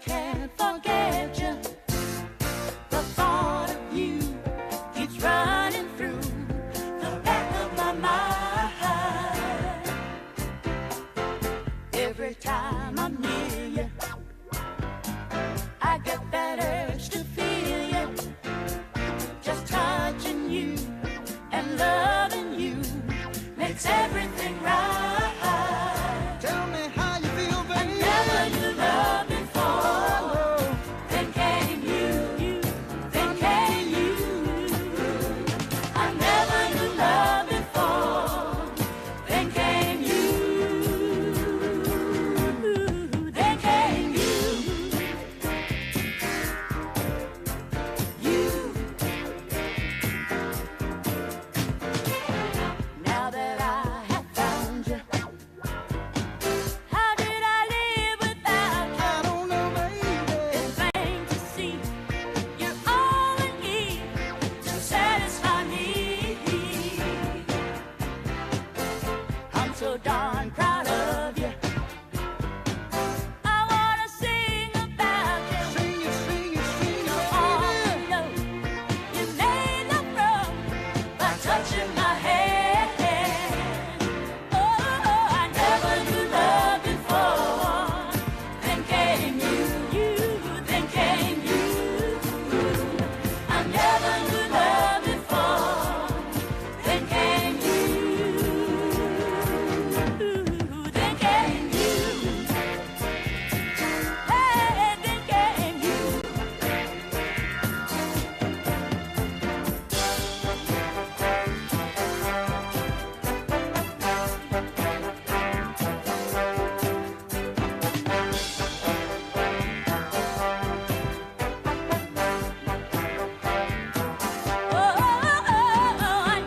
can't forget you. The thought of you keeps running through the back of my mind. Every time I'm near you, I get that urge to feel you. Just touching you and loving you makes everything right. Tell me how you feel, baby. I never knew love before. Then came you, then came you. I never knew love before. Then came you, then came you. You. Now that I have found you, how did I live without you? I don't know, baby. It's plain to see you're all I need to satisfy me. I'm so darn proud of you. I wanna sing about you. Sing it, sing it, sing it, All baby. I know, you made the wrong by touching my hand. Oh, I never knew love before. Then came you, then came you. I never knew love before. Then came you, then came you. Hey, then came you.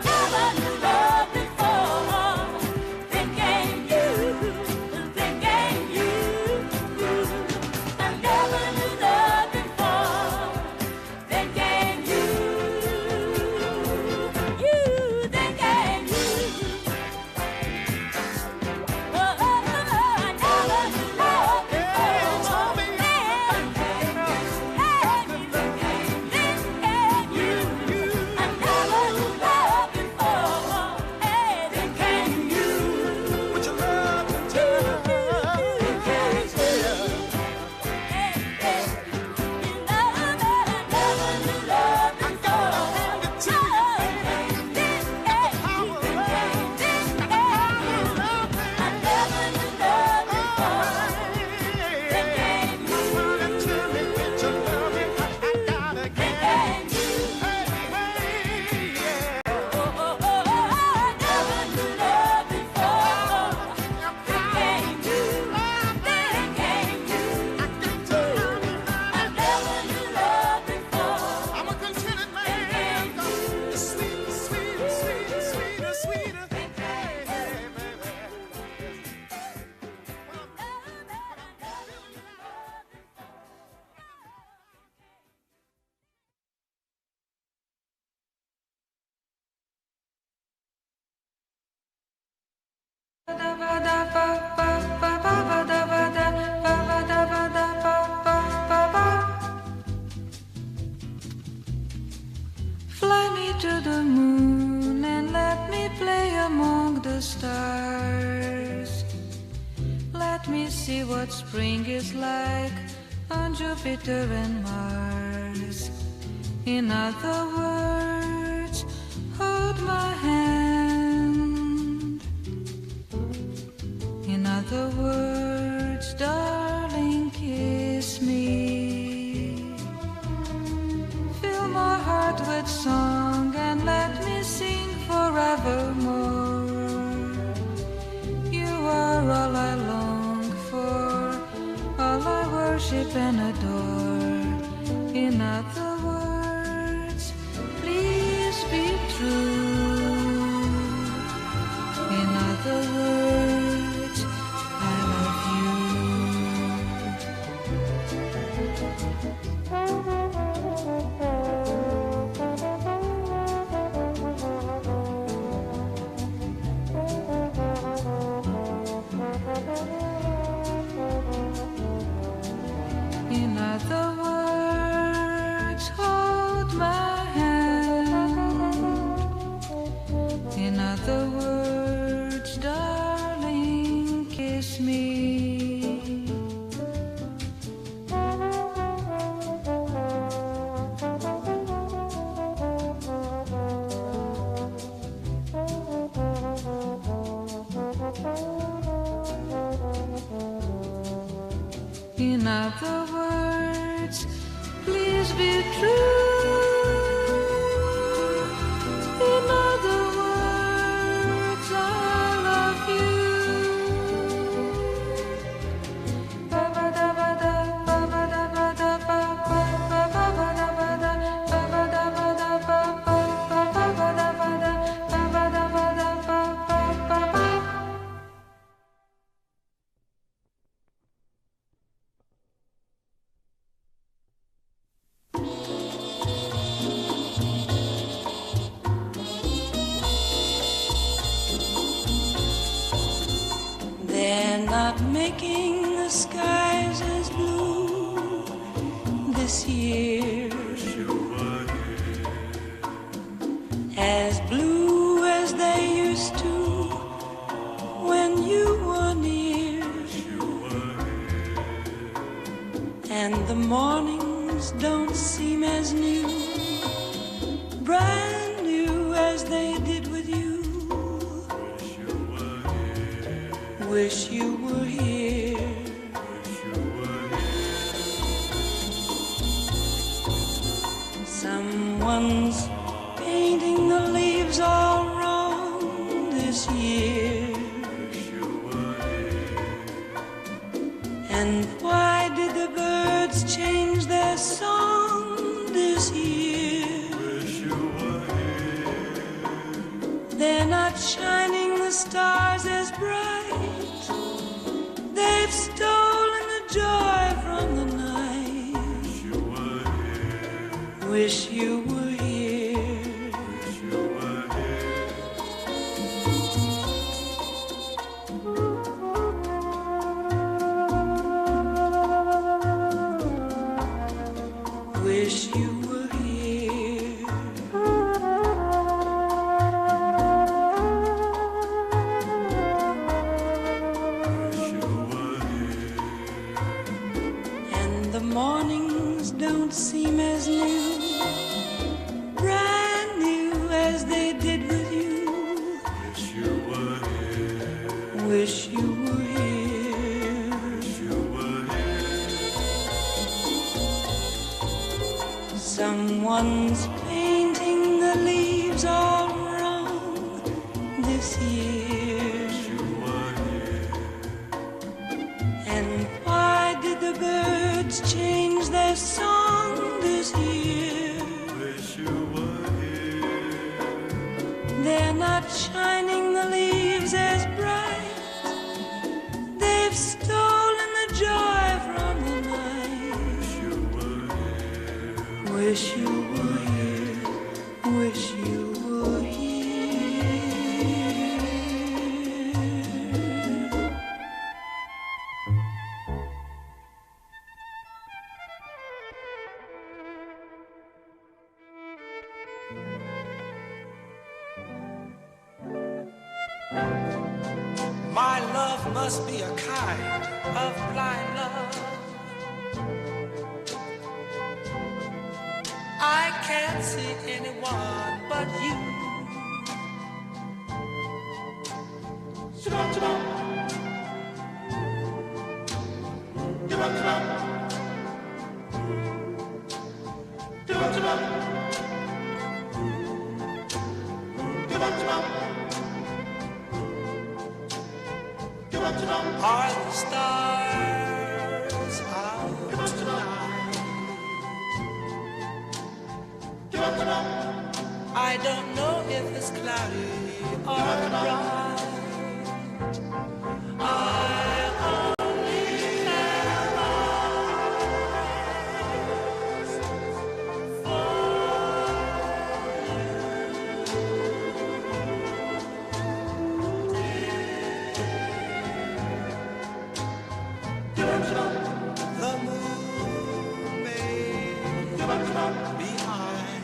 I never knew love before. Then came you, then came you. I never knew love before. Then came you, then came you. I never knew love before. Then came you, then came you. I never knew love before. Then came you. Put your love into I'm a contented man. The sweet, sweet, sweet, sweeter, sweeter. Hey, hey, baby. Fly me to the moon and let me play among the stars. Let me see what spring is like on Jupiter and Mars. In other words, hold my hand. In other words, darling, kiss me. Fill my heart with song and let me sing forevermore. You are all I long for, all I worship and adore. In other words, please be true. In other words, I love you. In other words, darling, kiss me. In other words, please be true. In other words, I love you. Ba-ba-da-ba-da, ba-ba-da-ba-da, ba-ba-da-ba-da, ba-ba-da-ba-da, ba-ba-da-ba-da, ba-ba-da-ba-da, ba-ba-da-ba-da. They're not making the skies as blue this year, as blue as they used to when you were near. And the mornings don't seem as new, brand new as they did with you. Wish you were here. Someone's painting the leaves all wrong this year. And why did the birds change their song this year? They're not shining the stars as bright. They've stolen the joy from the night. Wish you were here. Wish you were here. The mornings don't seem as new, brand new as they did with you. Wish you were here. Someone's painting the leaves all wrong this year. And why did the birds change their song this year? They're not shining the leaves as bright. They've stolen the joy from the night. Wish you were here. Wish you were here. My love must be a kind of blind love. I can't see anyone but you. Give up, give up. Give up, give up. Give up, give up. Give up, give up. Are the stars out tonight? I don't know if it's cloudy or bright. I only have eyes for the moon may be high,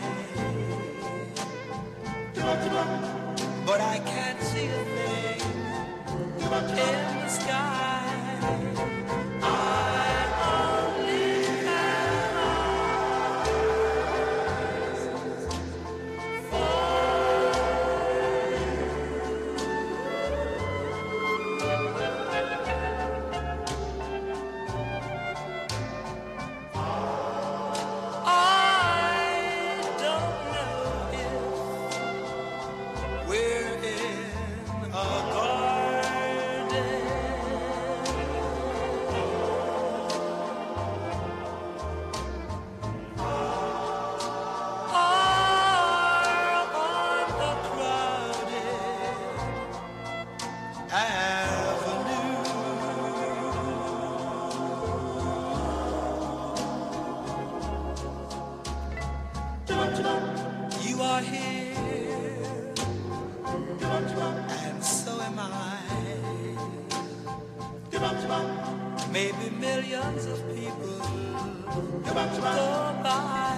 Avenue. You are here, and so am I. Maybe millions of people go by,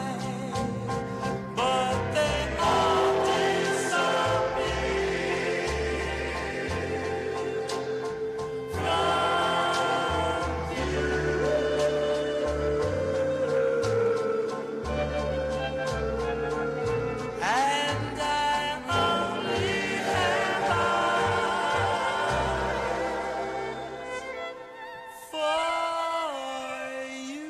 but they all disappear from view. And I only have eyes for you.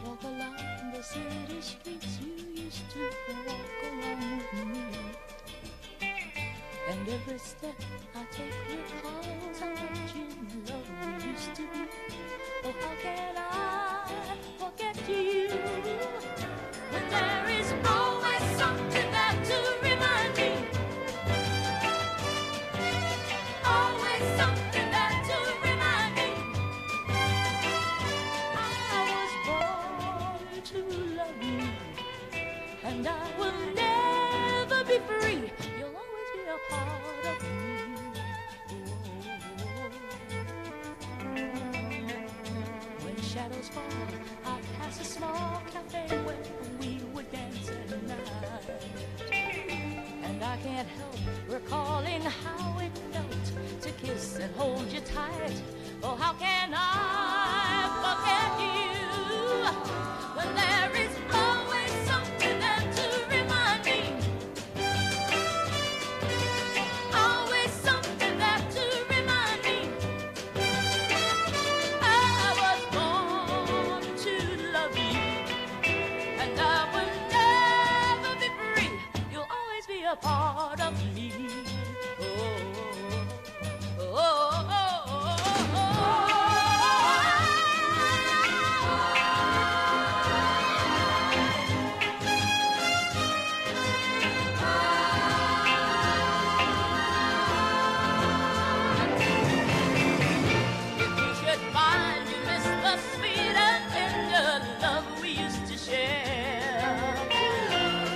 Walk along the city streets you used to walk along with me. And every step I take recalls how much in love we used to be. Oh, how can I forget you when there is always something there to remind me? Always something there to remind me. I was born to love you, and I will never be free. You'll always be a part of me. When shadows fall, I pass a small cafe where we would dance at night. And I can't help recalling how it felt to kiss and hold you tight. Oh, how can I forget you when there is always something there to remind me? Always something there to remind me. I was born to love you, and I will never be free. You'll always be a part of me. Oh, oh, oh, oh, oh, oh. If you should find you miss the sweet and tender love we used to share,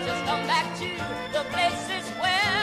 just come back to the places where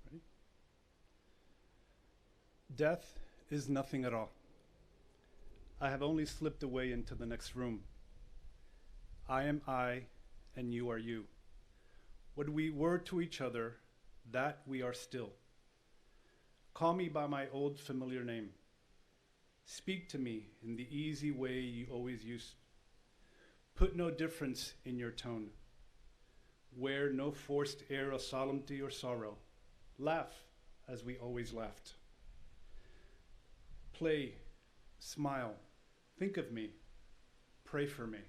Ready? Death is nothing at all. I have only slipped away into the next room. I am I, and you are you. What we were to each other, that we are still. Call me by my old familiar name. Speak to me in the easy way you always used. Put no difference in your tone. Wear no forced air of solemnity or sorrow. Laugh as we always laughed. Play, smile, think of me, pray for me.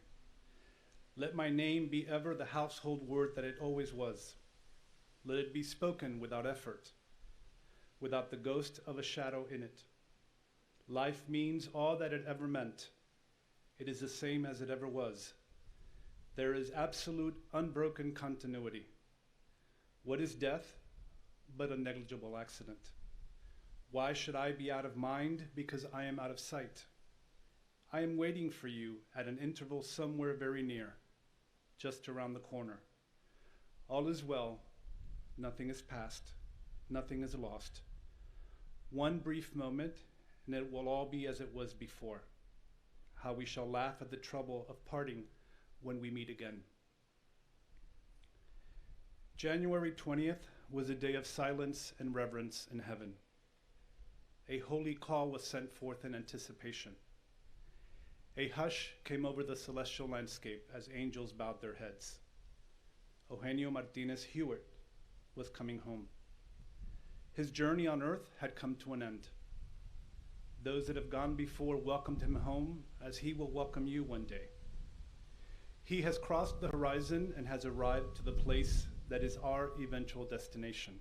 Let my name be ever the household word that it always was. Let it be spoken without effort, without the ghost of a shadow in it. Life means all that it ever meant. It is the same as it ever was. There is absolute, unbroken continuity. What is death but a negligible accident? Why should I be out of mind because I am out of sight? I am waiting for you at an interval somewhere very near, just around the corner. All is well, nothing is past, nothing is lost. One brief moment, and it will all be as it was before. How we shall laugh at the trouble of parting when we meet again. January 20th was a day of silence and reverence in heaven. A holy call was sent forth in anticipation. A hush came over the celestial landscape as angels bowed their heads. Eugenio Martinez Hewitt was coming home. His journey on earth had come to an end. Those that have gone before welcomed him home as he will welcome you one day. He has crossed the horizon and has arrived to the place that is our eventual destination.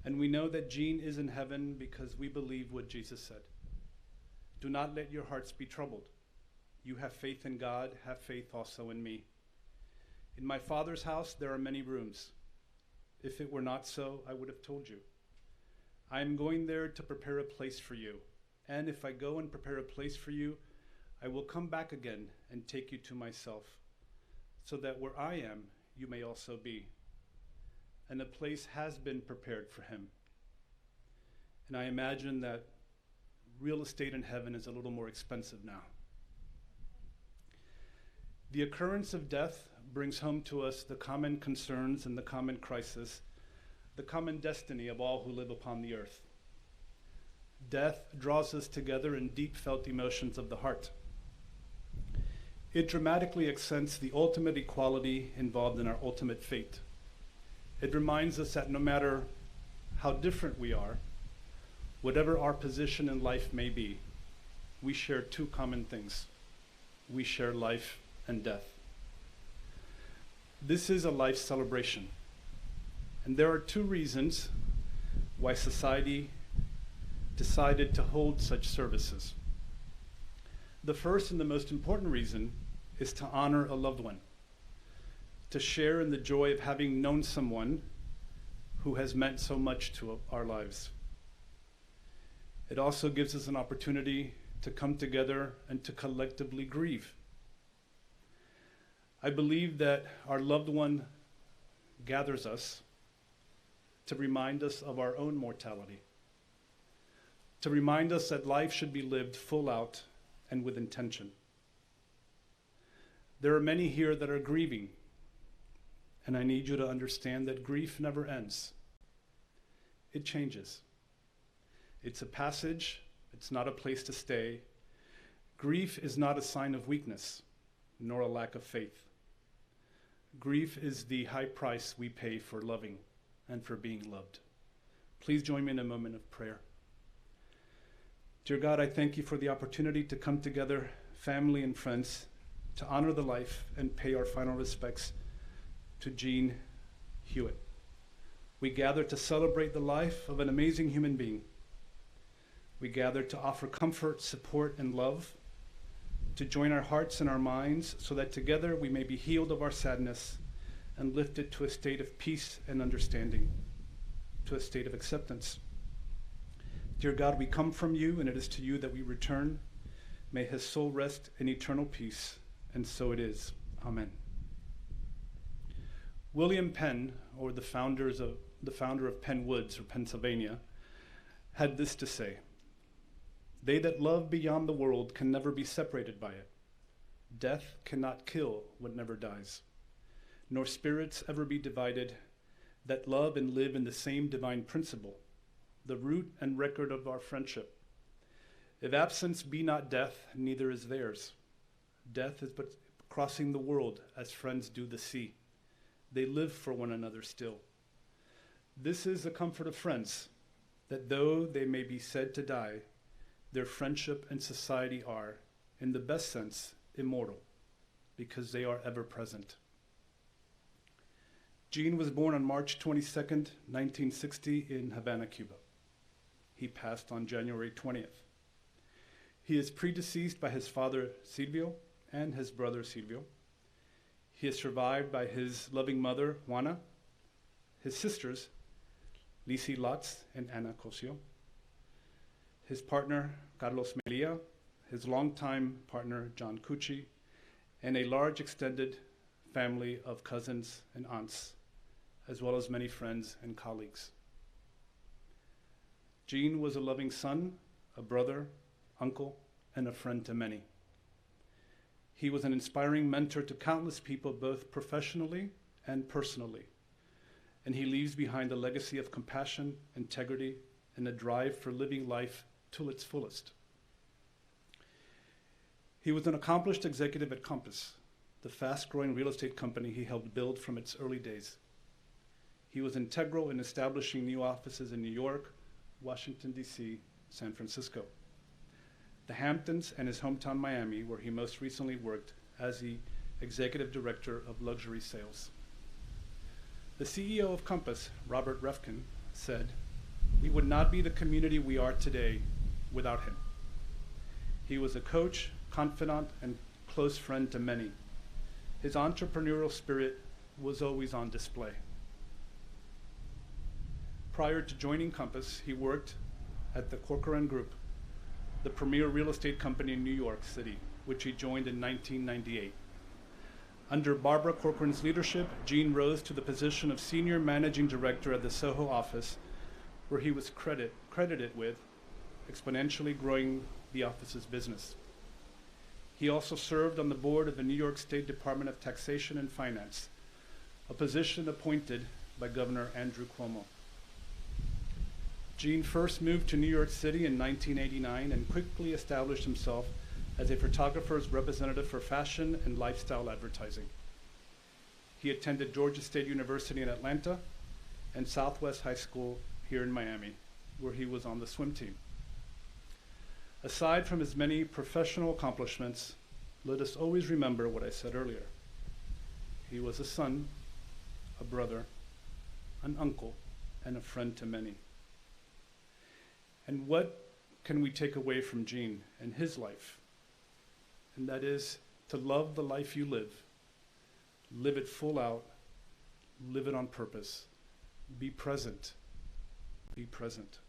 And we know that Jean is in heaven because we believe what Jesus said. Do not let your hearts be troubled. You have faith in God, have faith also in me. In my Father's house there are many rooms. If it were not so, I would have told you. I am going there to prepare a place for you. And if I go and prepare a place for you, I will come back again and take you to myself, so that where I am, you may also be. And a place has been prepared for him. And I imagine that real estate in heaven is a little more expensive now. The occurrence of death brings home to us the common concerns and the common crisis, the common destiny of all who live upon the earth. Death draws us together in deep felt emotions of the heart. It dramatically accents the ultimate equality involved in our ultimate fate. It reminds us that no matter how different we are, whatever our position in life may be, we share two common things. We share life and death. This is a life celebration, And there are two reasons why society decided to hold such services. The first and the most important reason is to honor a loved one, to share in the joy of having known someone who has meant so much to our lives. It also gives us an opportunity to come together and to collectively grieve. I believe that our loved one gathers us to remind us of our own mortality, to remind us that life should be lived full out and with intention. There are many here that are grieving, and I need you to understand that grief never ends. It changes. It's a passage, it's not a place to stay. Grief is not a sign of weakness, nor a lack of faith. Grief is the high price we pay for loving and for being loved. Please join me in a moment of prayer. Dear God, I thank you for the opportunity to come together, family and friends, to honor the life and pay our final respects to Jean Hewitt. We gather to celebrate the life of an amazing human being. We gather to offer comfort, support, and love, to join our hearts and our minds so that together we may be healed of our sadness and lifted to a state of peace and understanding, to a state of acceptance. Dear God, we come from you, and it is to you that we return. May his soul rest in eternal peace, and so it is. Amen. William Penn, or the founder of Penn Woods, or Pennsylvania, had this to say: "They that love beyond the world can never be separated by it. Death cannot kill what never dies, nor spirits ever be divided that love and live in the same divine principle, the root and record of our friendship. If absence be not death, neither is theirs. Death is but crossing the world as friends do the sea. They live for one another still. This is the comfort of friends, that though they may be said to die, their friendship and society are, in the best sense, immortal, because they are ever present." Jean was born on March 22nd, 1960 in Havana, Cuba. He passed on January 20th. He is predeceased by his father, Silvio, and his brother, Silvio. He is survived by his loving mother, Juana, his sisters, Lisi Lotz and Ana Cosio, his partner, Carlos Melia, his longtime partner, John Cucci, and a large extended family of cousins and aunts, as well as many friends and colleagues. Jean was a loving son, a brother, uncle, and a friend to many. He was an inspiring mentor to countless people, both professionally and personally, and he leaves behind a legacy of compassion, integrity, and a drive for living life to its fullest. He was an accomplished executive at Compass, the fast-growing real estate company he helped build from its early days. He was integral in establishing new offices in New York, Washington, D.C., San Francisco, the Hamptons, and his hometown Miami, where he most recently worked as the executive director of luxury sales. The CEO of Compass, Robert Refkin, said, "We would not be the community we are today without him." He was a coach, confidant, and close friend to many. His entrepreneurial spirit was always on display. Prior to joining Compass, he worked at the Corcoran Group, the premier real estate company in New York City, which he joined in 1998. Under Barbara Corcoran's leadership, Jean rose to the position of senior managing director at the Soho office, where he was credited with exponentially growing the office's business. He also served on the board of the New York State Department of Taxation and Finance, a position appointed by Governor Andrew Cuomo. Jean first moved to New York City in 1989 and quickly established himself as a photographer's representative for fashion and lifestyle advertising. He attended Georgia State University in Atlanta and Southwest High School here in Miami, where he was on the swim team. Aside from his many professional accomplishments, let us always remember what I said earlier. He was a son, a brother, an uncle, and a friend to many. And what can we take away from Gene and his life? And that is to love the life you live it full out, live it on purpose, be present, be present.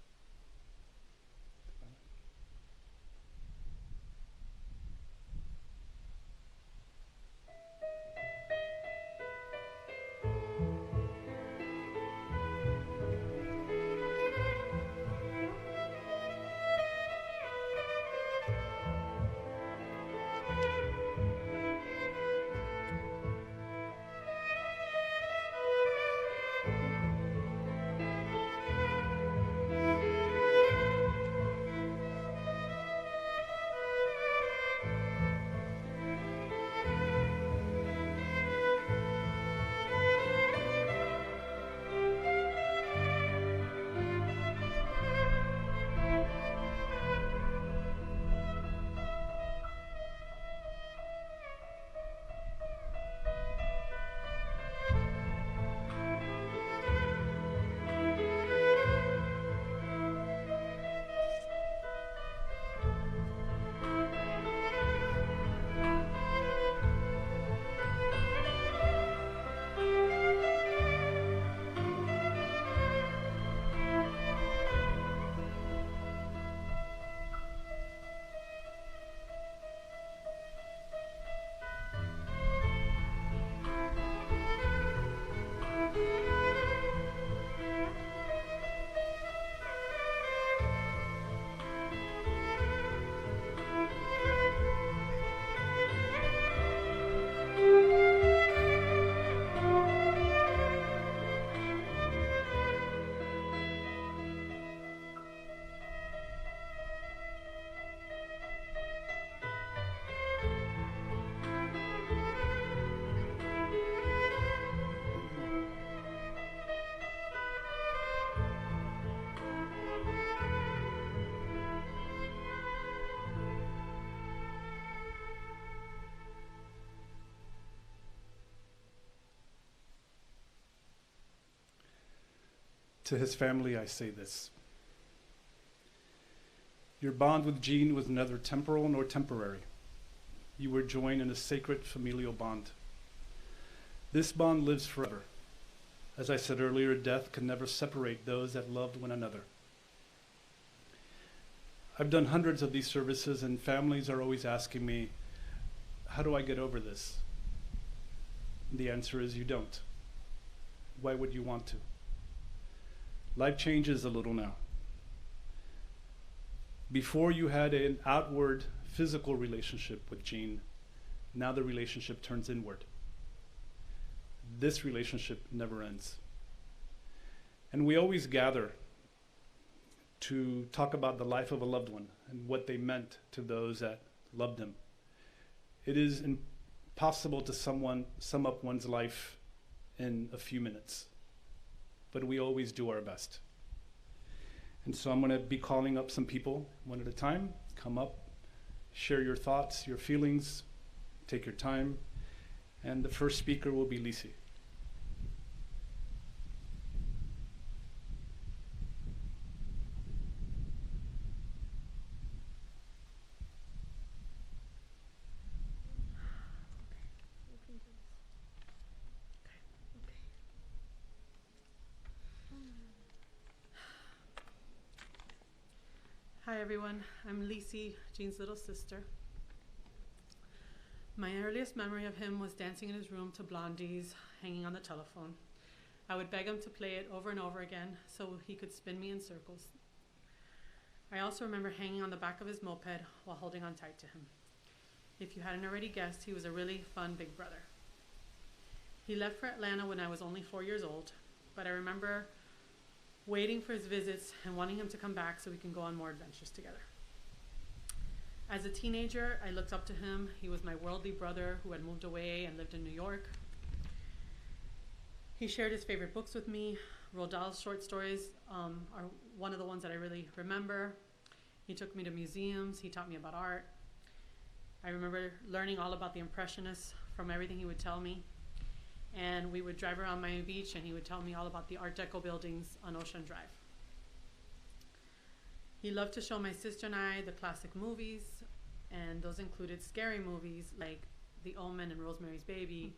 To his family, I say this. Your bond with Gene was neither temporal nor temporary. You were joined in a sacred familial bond. This bond lives forever. As I said earlier, death can never separate those that loved one another. I've done hundreds of these services, and families are always asking me, how do I get over this? The answer is you don't. Why would you want to? Life changes a little now. Before you had an outward physical relationship with Gene, now the relationship turns inward. This relationship never ends. And we always gather to talk about the life of a loved one and what they meant to those that loved him. It is impossible to sum up one's life in a few minutes, but we always do our best. And so I'm going to be calling up some people one at a time. Come up, share your thoughts, your feelings, take your time. And the first speaker will be Lisi. Hi everyone, I'm Lisi, Gene's little sister. My earliest memory of him was dancing in his room to Blondie's, hanging on the telephone. I would beg him to play it over and over again so he could spin me in circles. I also remember hanging on the back of his moped while holding on tight to him. If you hadn't already guessed, he was a really fun big brother. He left for Atlanta when I was only 4 years old, but I remember waiting for his visits and wanting him to come back so we can go on more adventures together. As a teenager, I looked up to him. He was my worldly brother who had moved away and lived in New York. He shared his favorite books with me. Roald Dahl's short stories are one of the ones that I really remember. He took me to museums. He taught me about art. I remember learning all about the Impressionists from everything he would tell me. And we would drive around Miami Beach, and he would tell me all about the Art Deco buildings on Ocean Drive. He loved to show my sister and I the classic movies, and those included scary movies like The Omen and Rosemary's Baby,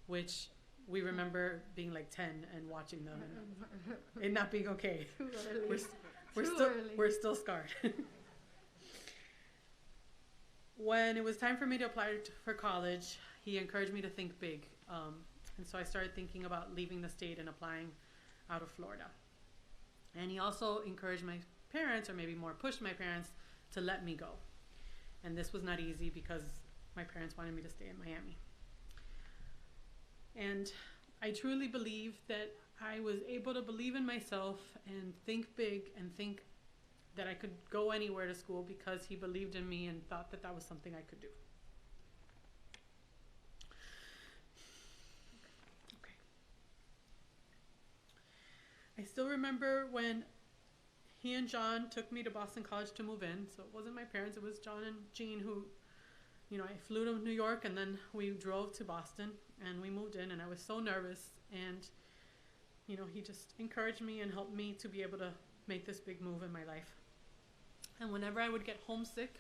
which we remember being like 10 and watching them and it not being okay. Too early. We're still scarred. When it was time for me to apply for college, he encouraged me to think big. And so I started thinking about leaving the state and applying out of Florida. And he also encouraged my parents, or maybe more pushed my parents, to let me go. And this was not easy because my parents wanted me to stay in Miami. And I truly believe that I was able to believe in myself and think big and think that I could go anywhere to school because he believed in me and thought that that was something I could do. Okay. I still remember when he and John took me to Boston College to move in. So it wasn't my parents, it was John and Jean who, I flew to New York and then we drove to Boston and we moved in, and I was so nervous, and he just encouraged me and helped me to be able to make this big move in my life. And whenever I would get homesick,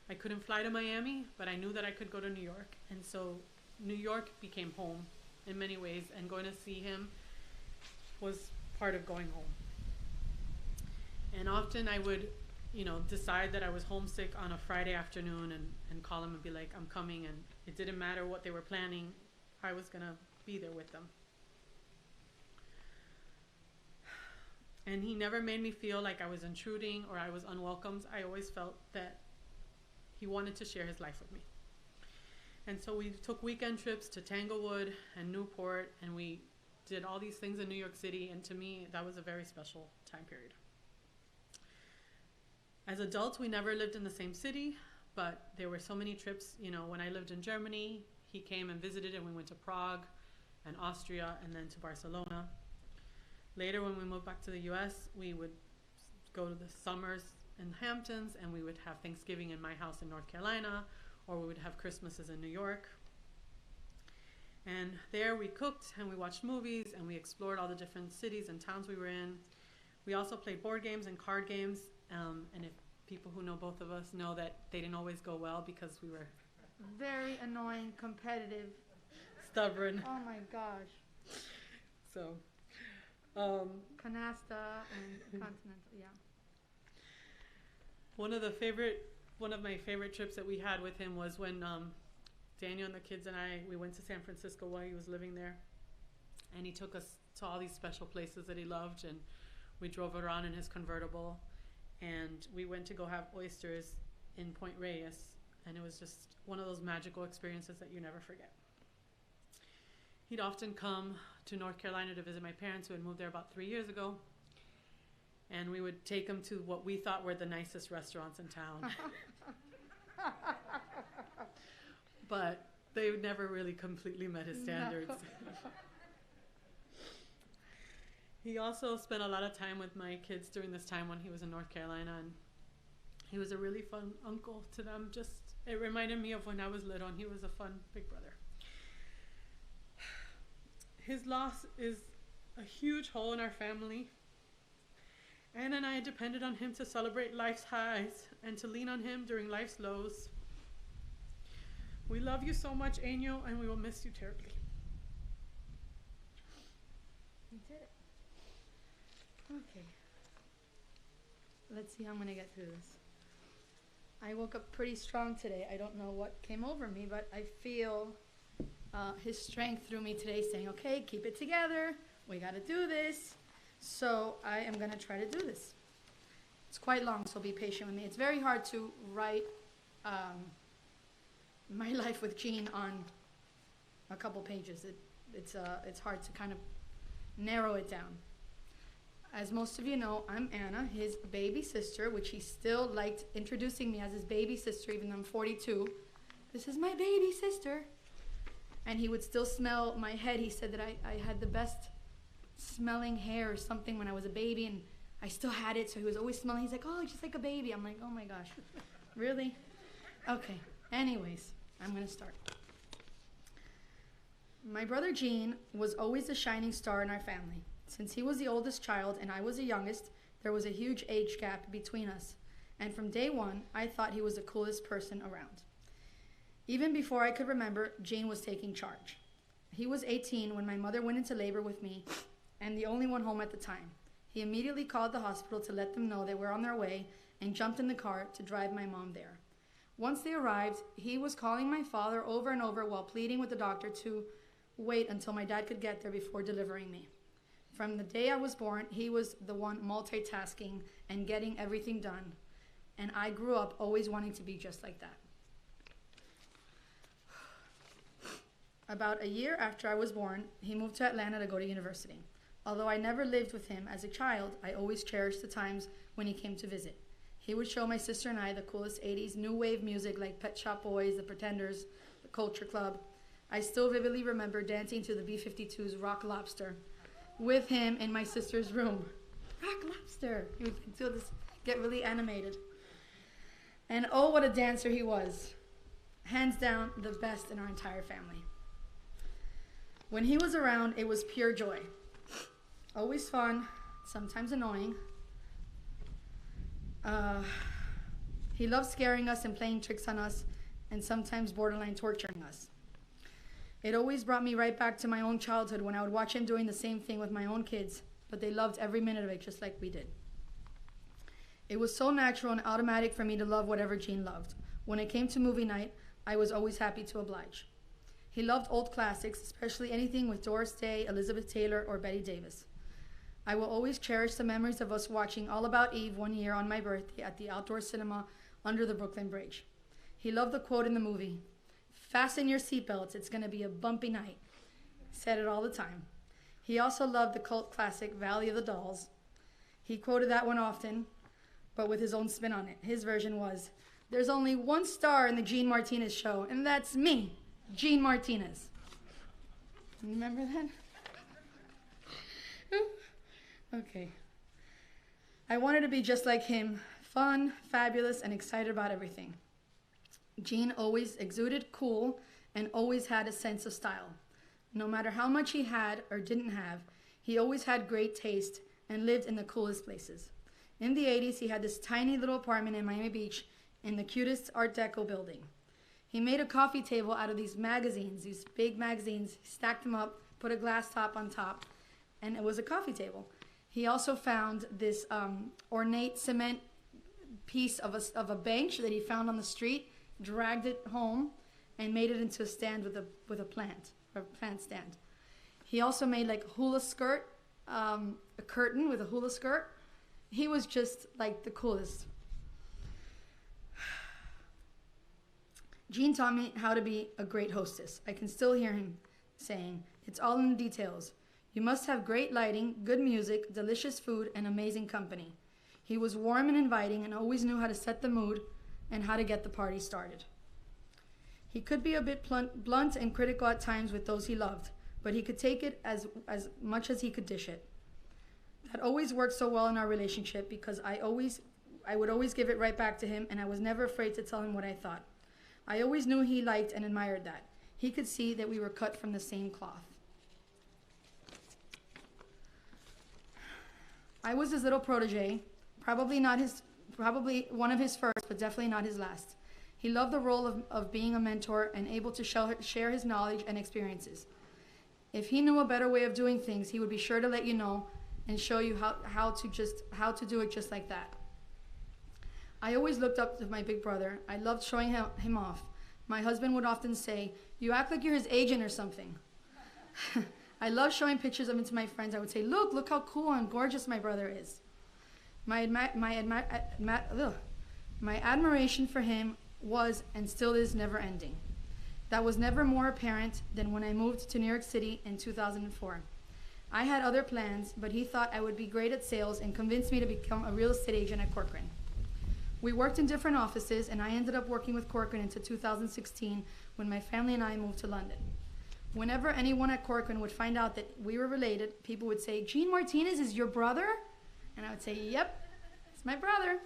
I couldn't fly to Miami, but I knew that I could go to New York. And so New York became home in many ways, and going to see him was part of going home. And often I would, decide that I was homesick on a Friday afternoon and call him and be like, I'm coming. And it didn't matter what they were planning. I was going to be there with them. And he never made me feel like I was intruding or I was unwelcomed. I always felt that he wanted to share his life with me. And so we took weekend trips to Tanglewood and Newport, and we did all these things in New York City. And to me, that was a very special time period. As adults, we never lived in the same city, but there were so many trips. When I lived in Germany, he came and visited, and we went to Prague and Austria and then to Barcelona. Later, when we moved back to the US, we would go to the summers in the Hamptons, and we would have Thanksgiving in my house in North Carolina, or we would have Christmases in New York. And there we cooked and we watched movies and we explored all the different cities and towns we were in. We also played board games and card games, and if people who know both of us know that they didn't always go well because we were Very annoying, competitive. stubborn. Oh my gosh. So, Canasta and Continental, yeah. one of my favorite trips that we had with him was when Daniel and the kids and we went to San Francisco while he was living there, and he took us to all these special places that he loved, and we drove around in his convertible, and we went to go have oysters in Point Reyes, and it was just one of those magical experiences that you never forget. He'd often come to North Carolina to visit my parents, who had moved there about 3 years ago, and we would take him to what we thought were the nicest restaurants in town. But they never really completely met his standards. No. He also spent a lot of time with my kids during this time when he was in North Carolina, and he was a really fun uncle to them. It reminded me of when I was little, and he was a fun big brother. His loss is a huge hole in our family. Anne and I depended on him to celebrate life's highs and to lean on him during life's lows. We love you so much, Año, and we will miss you terribly. You did it. Okay. Let's see how I'm going to get through this. I woke up pretty strong today. I don't know what came over me, but I feel his strength through me today saying, okay, keep it together. We got to do this. So I am going to try to do this. It's quite long, so be patient with me. It's very hard to write my life with Jean on a couple pages. It's hard to kind of narrow it down. As most of you know, I'm Anna, his baby sister, which he still liked introducing me as his baby sister, even though I'm 42. This is my baby sister. And he would still smell my head. He said that I had the best smelling hair or something when I was a baby, and I still had it, so he was always smelling. He's like, oh, just like a baby. I'm like, oh my gosh, really? Okay, anyways, I'm gonna start. My brother Gene was always the shining star in our family. Since he was the oldest child and I was the youngest, there was a huge age gap between us. And from day one, I thought he was the coolest person around. Even before I could remember, Gene was taking charge. He was 18 when my mother went into labor with me and the only one home at the time. He immediately called the hospital to let them know they were on their way and jumped in the car to drive my mom there. Once they arrived, he was calling my father over and over while pleading with the doctor to wait until my dad could get there before delivering me. From the day I was born, he was the one multitasking and getting everything done. And I grew up always wanting to be just like that. About a year after I was born, he moved to Atlanta to go to university. Although I never lived with him as a child, I always cherished the times when he came to visit. He would show my sister and I the coolest 80s new wave music like Pet Shop Boys, The Pretenders, The Culture Club. I still vividly remember dancing to the B-52's Rock Lobster with him in my sister's room. Rock Lobster! He would do this, get really animated. And oh, what a dancer he was. Hands down, the best in our entire family. When he was around, it was pure joy. Always fun, sometimes annoying. He loved scaring us and playing tricks on us, and sometimes borderline torturing us. It always brought me right back to my own childhood when I would watch him doing the same thing with my own kids, but they loved every minute of it just like we did. It was so natural and automatic for me to love whatever Gene loved. When it came to movie night, I was always happy to oblige. He loved old classics, especially anything with Doris Day, Elizabeth Taylor, or Betty Davis. I will always cherish the memories of us watching All About Eve one year on my birthday at the outdoor cinema under the Brooklyn Bridge. He loved the quote in the movie, "Fasten your seatbelts, it's going to be a bumpy night." Said it all the time. He also loved the cult classic Valley of the Dolls. He quoted that one often, but with his own spin on it. His version was, "There's only one star in the Gene Martinez show, and that's me, Gene Martinez." Remember that? Okay. I wanted to be just like him, fun, fabulous, and excited about everything. Gene always exuded cool and always had a sense of style. No matter how much he had or didn't have, he always had great taste and lived in the coolest places. In the 80s, he had this tiny little apartment in Miami Beach in the cutest Art Deco building. He made a coffee table out of these magazines, these big magazines, stacked them up, put a glass top on top, and it was a coffee table. He also found this ornate cement piece of a bench that he found on the street, dragged it home, and made it into a stand with a plant stand. He also made like a hula skirt, a curtain with a hula skirt. He was just like the coolest. Gene taught me how to be a great hostess. I can still hear him saying, "It's all in the details. You must have great lighting, good music, delicious food, and amazing company." He was warm and inviting and always knew how to set the mood and how to get the party started. He could be a bit blunt and critical at times with those he loved, but he could take it as much as he could dish it. That always worked so well in our relationship because I would always give it right back to him, and I was never afraid to tell him what I thought. I always knew he liked and admired that. He could see that we were cut from the same cloth. I was his little protege, probably one of his first, but definitely not his last. He loved the role of being a mentor and able to share his knowledge and experiences. If he knew a better way of doing things, he would be sure to let you know and show you how to do it just like that. I always looked up to my big brother. I loved showing him off. My husband would often say, "You act like you're his agent or something." I love showing pictures of him to my friends. I would say, look how cool and gorgeous my brother is. My admiration for him was and still is never ending. That was never more apparent than when I moved to New York City in 2004. I had other plans, but he thought I would be great at sales and convinced me to become a real estate agent at Corcoran. We worked in different offices, and I ended up working with Corcoran until 2016 when my family and I moved to London. Whenever anyone at Corcoran would find out that we were related, people would say, "Gene Martinez is your brother?" And I would say, "Yep, it's my brother."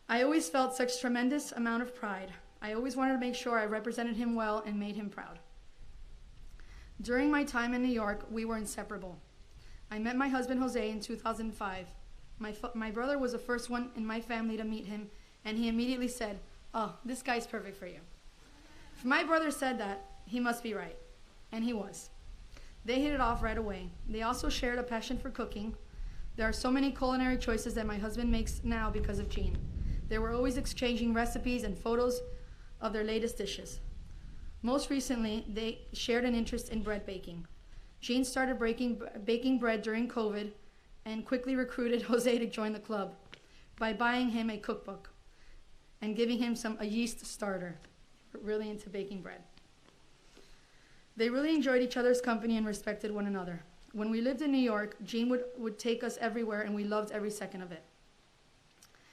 I always felt such tremendous amount of pride. I always wanted to make sure I represented him well and made him proud. During my time in New York, we were inseparable. I met my husband Jose in 2005. My brother was the first one in my family to meet him, and he immediately said, "Oh, this guy's perfect for you." If my brother said that, he must be right. And he was. They hit it off right away. They also shared a passion for cooking. There are so many culinary choices that my husband makes now because of Jean. They were always exchanging recipes and photos of their latest dishes. Most recently, they shared an interest in bread baking. Jean started baking bread during COVID and quickly recruited Jose to join the club by buying him a cookbook and giving him a yeast starter. Really into baking bread. They really enjoyed each other's company and respected one another. When we lived in New York, Jean would take us everywhere, and we loved every second of it.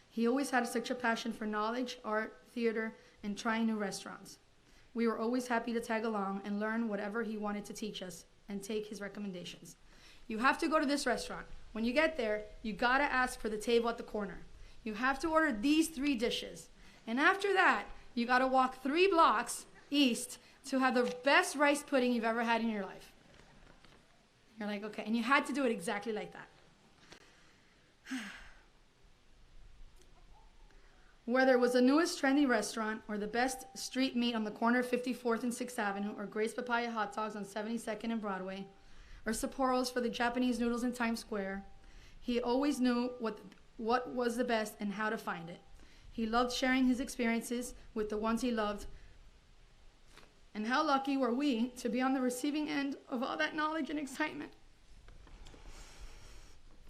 He always had such a passion for knowledge, art, theater, and trying new restaurants. We were always happy to tag along and learn whatever he wanted to teach us and take his recommendations. You have to go to this restaurant. When you get there, you gotta ask for the table at the corner. You have to order these 3 dishes. And after that, you gotta walk 3 blocks east to have the best rice pudding you've ever had in your life. You're like, okay, and you had to do it exactly like that. Whether it was the newest trendy restaurant or the best street meat on the corner of 54th and 6th Avenue or Grace Papaya hot dogs on 72nd and Broadway or Sapporo's for the Japanese noodles in Times Square, he always knew what was the best and how to find it. He loved sharing his experiences with the ones he loved. And how lucky were we to be on the receiving end of all that knowledge and excitement.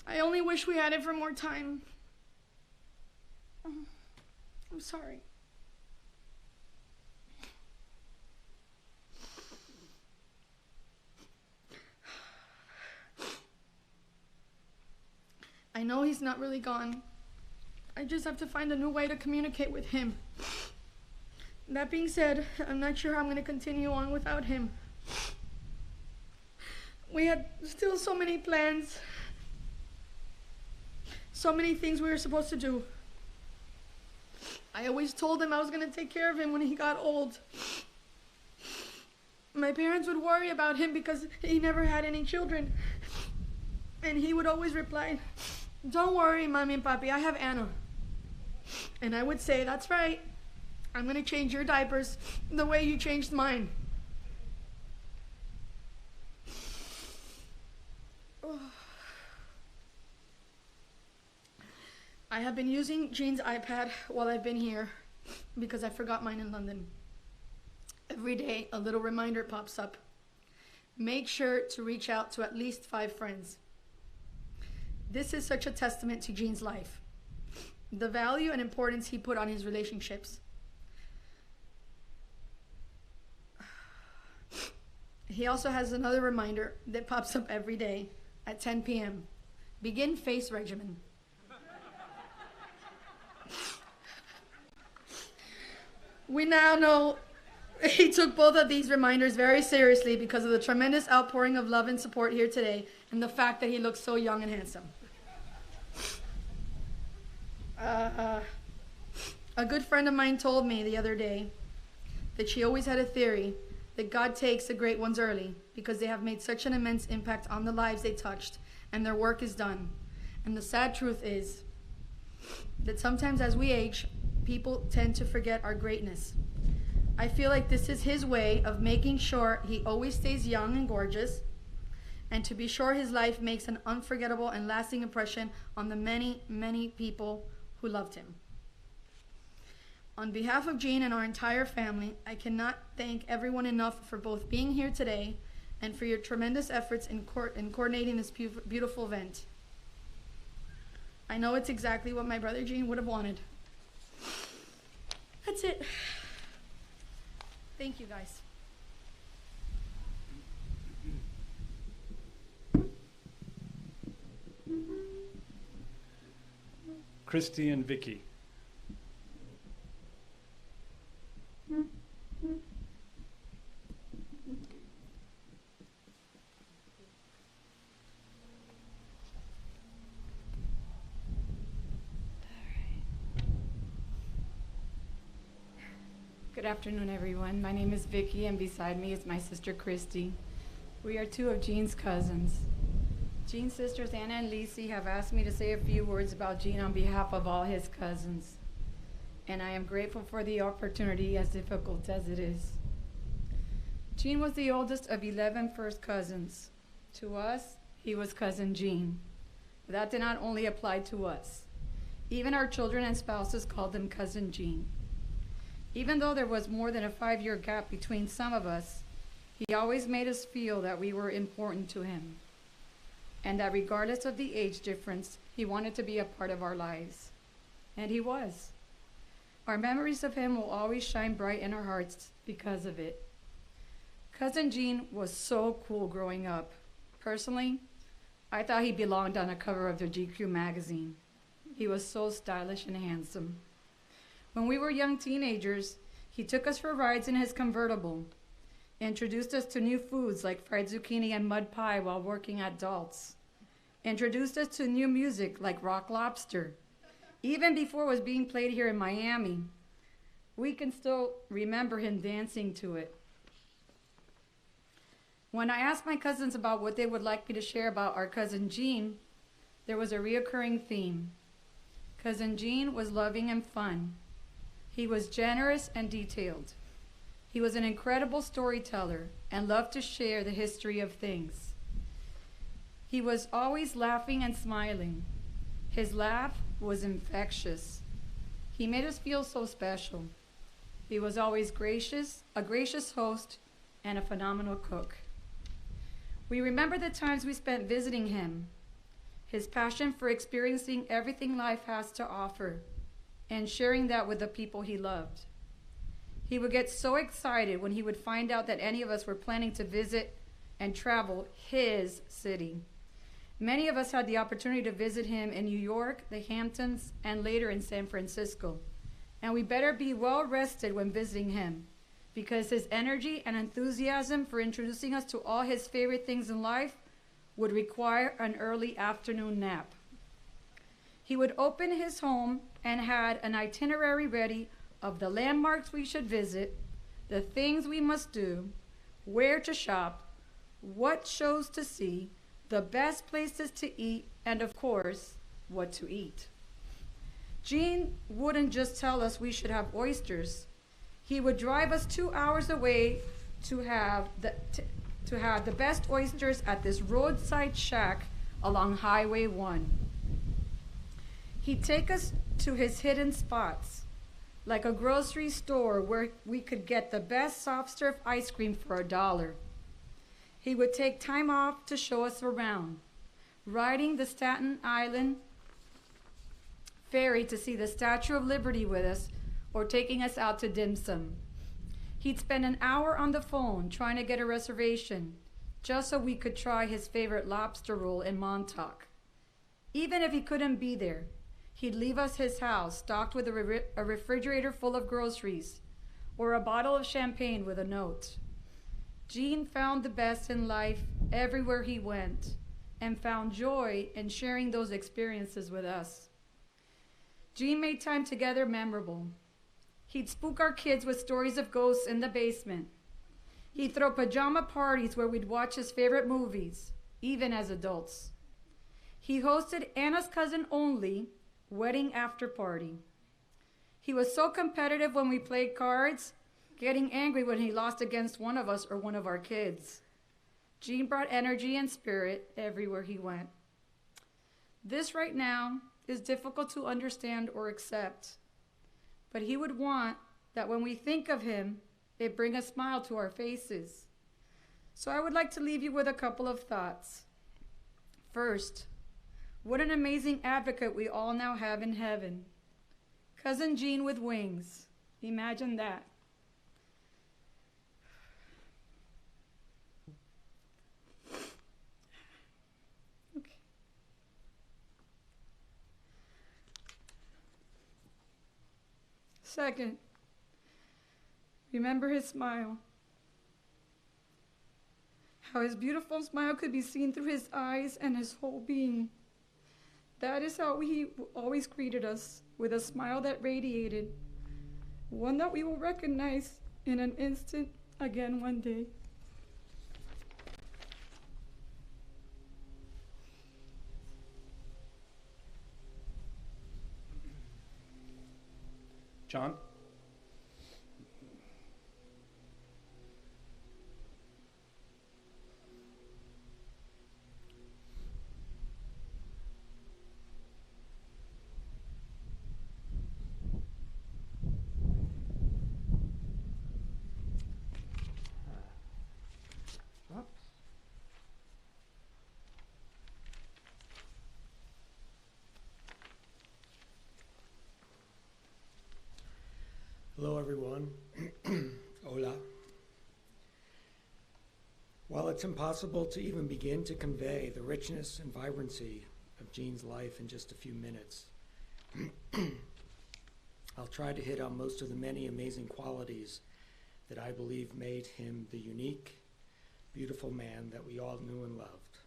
I only wish we had it for more time. I'm sorry. I know he's not really gone. I just have to find a new way to communicate with him. That being said, I'm not sure how I'm going to continue on without him. We had still so many plans. So many things we were supposed to do. I always told him I was going to take care of him when he got old. My parents would worry about him because he never had any children. And he would always reply, "Don't worry, Mommy and Papi, I have Anna." And I would say, "That's right. I'm going to change your diapers the way you changed mine." I have been using Jean's iPad while I've been here because I forgot mine in London. Every day, a little reminder pops up. Make sure to reach out to at least 5 friends. This is such a testament to Jean's life, the value and importance he put on his relationships. He also has another reminder that pops up every day at 10 p.m. Begin face regimen. We now know he took both of these reminders very seriously because of the tremendous outpouring of love and support here today and the fact that he looks so young and handsome. A good friend of mine told me the other day that she always had a theory that God takes the great ones early because they have made such an immense impact on the lives they touched and their work is done. And the sad truth is that sometimes as we age, people tend to forget our greatness. I feel like this is his way of making sure he always stays young and gorgeous, and to be sure his life makes an unforgettable and lasting impression on the many, many people who loved him. On behalf of Jean and our entire family, I cannot thank everyone enough for both being here today and for your tremendous efforts in coordinating this beautiful event. I know it's exactly what my brother Jean would have wanted. That's it. Thank you, guys. Christy and Vicky. Good afternoon, everyone. My name is Vicky, and beside me is my sister Christy. We are two of Jean's cousins. Jean's sisters, Anna and Lisi, have asked me to say a few words about Jean on behalf of all his cousins. And I am grateful for the opportunity, as difficult as it is. Jean was the oldest of 11 first cousins. To us, he was Cousin Jean. But that did not only apply to us. Even our children and spouses called him Cousin Jean. Even though there was more than a 5-year gap between some of us, he always made us feel that we were important to him, and that regardless of the age difference, he wanted to be a part of our lives. And he was. Our memories of him will always shine bright in our hearts because of it. Cousin Jean was so cool growing up. Personally, I thought he belonged on a cover of the GQ magazine. He was so stylish and handsome. When we were young teenagers, he took us for rides in his convertible, introduced us to new foods like fried zucchini and mud pie while working at Dalt's, introduced us to new music like rock lobster, even before it was being played here in Miami. We can still remember him dancing to it. When I asked my cousins about what they would like me to share about our cousin Jean, there was a reoccurring theme. Cousin Jean was loving and fun. He was generous and detailed. He was an incredible storyteller and loved to share the history of things. He was always laughing and smiling. His laugh was infectious. He made us feel so special. He was always gracious, a gracious host, and a phenomenal cook. We remember the times we spent visiting him, his passion for experiencing everything life has to offer, and sharing that with the people he loved. He would get so excited when he would find out that any of us were planning to visit and travel his city. Many of us had the opportunity to visit him in New York, the Hamptons, and later in San Francisco. And we better be well rested when visiting him, because his energy and enthusiasm for introducing us to all his favorite things in life would require an early afternoon nap. He would open his home and had an itinerary ready of the landmarks we should visit, the things we must do, where to shop, what shows to see, the best places to eat, and of course, what to eat. Jean wouldn't just tell us we should have oysters. He would drive us 2 hours away to have the best oysters at this roadside shack along Highway 1. He'd take us to his hidden spots, like a grocery store where we could get the best soft serve ice cream for $1. He would take time off to show us around, riding the Staten Island ferry to see the Statue of Liberty with us, or taking us out to dim sum. He'd spend an hour on the phone trying to get a reservation, just so we could try his favorite lobster roll in Montauk. Even if he couldn't be there, he'd leave us his house stocked with a refrigerator full of groceries, or a bottle of champagne with a note. Jean found the best in life everywhere he went, and found joy in sharing those experiences with us. Jean made time together memorable. He'd spook our kids with stories of ghosts in the basement. He'd throw pajama parties where we'd watch his favorite movies, even as adults. He hosted Anna's cousin only wedding after party. He was so competitive when we played cards, getting angry when he lost against one of us or one of our kids. Jean brought energy and spirit everywhere he went. This right now is difficult to understand or accept, but he would want that when we think of him, it bring a smile to our faces. So I would like to leave you with a couple of thoughts. First, what an amazing advocate we all now have in heaven. Cousin Jean with wings. Imagine that. Okay. Second, remember his smile. How his beautiful smile could be seen through his eyes and his whole being. That is how he always greeted us, with a smile that radiated, one that we will recognize in an instant again one day. John? Hello, everyone. Hola. While it's impossible to even begin to convey the richness and vibrancy of Gene's life in just a few minutes, I'll try to hit on most of the many amazing qualities that I believe made him the unique, beautiful man that we all knew and loved.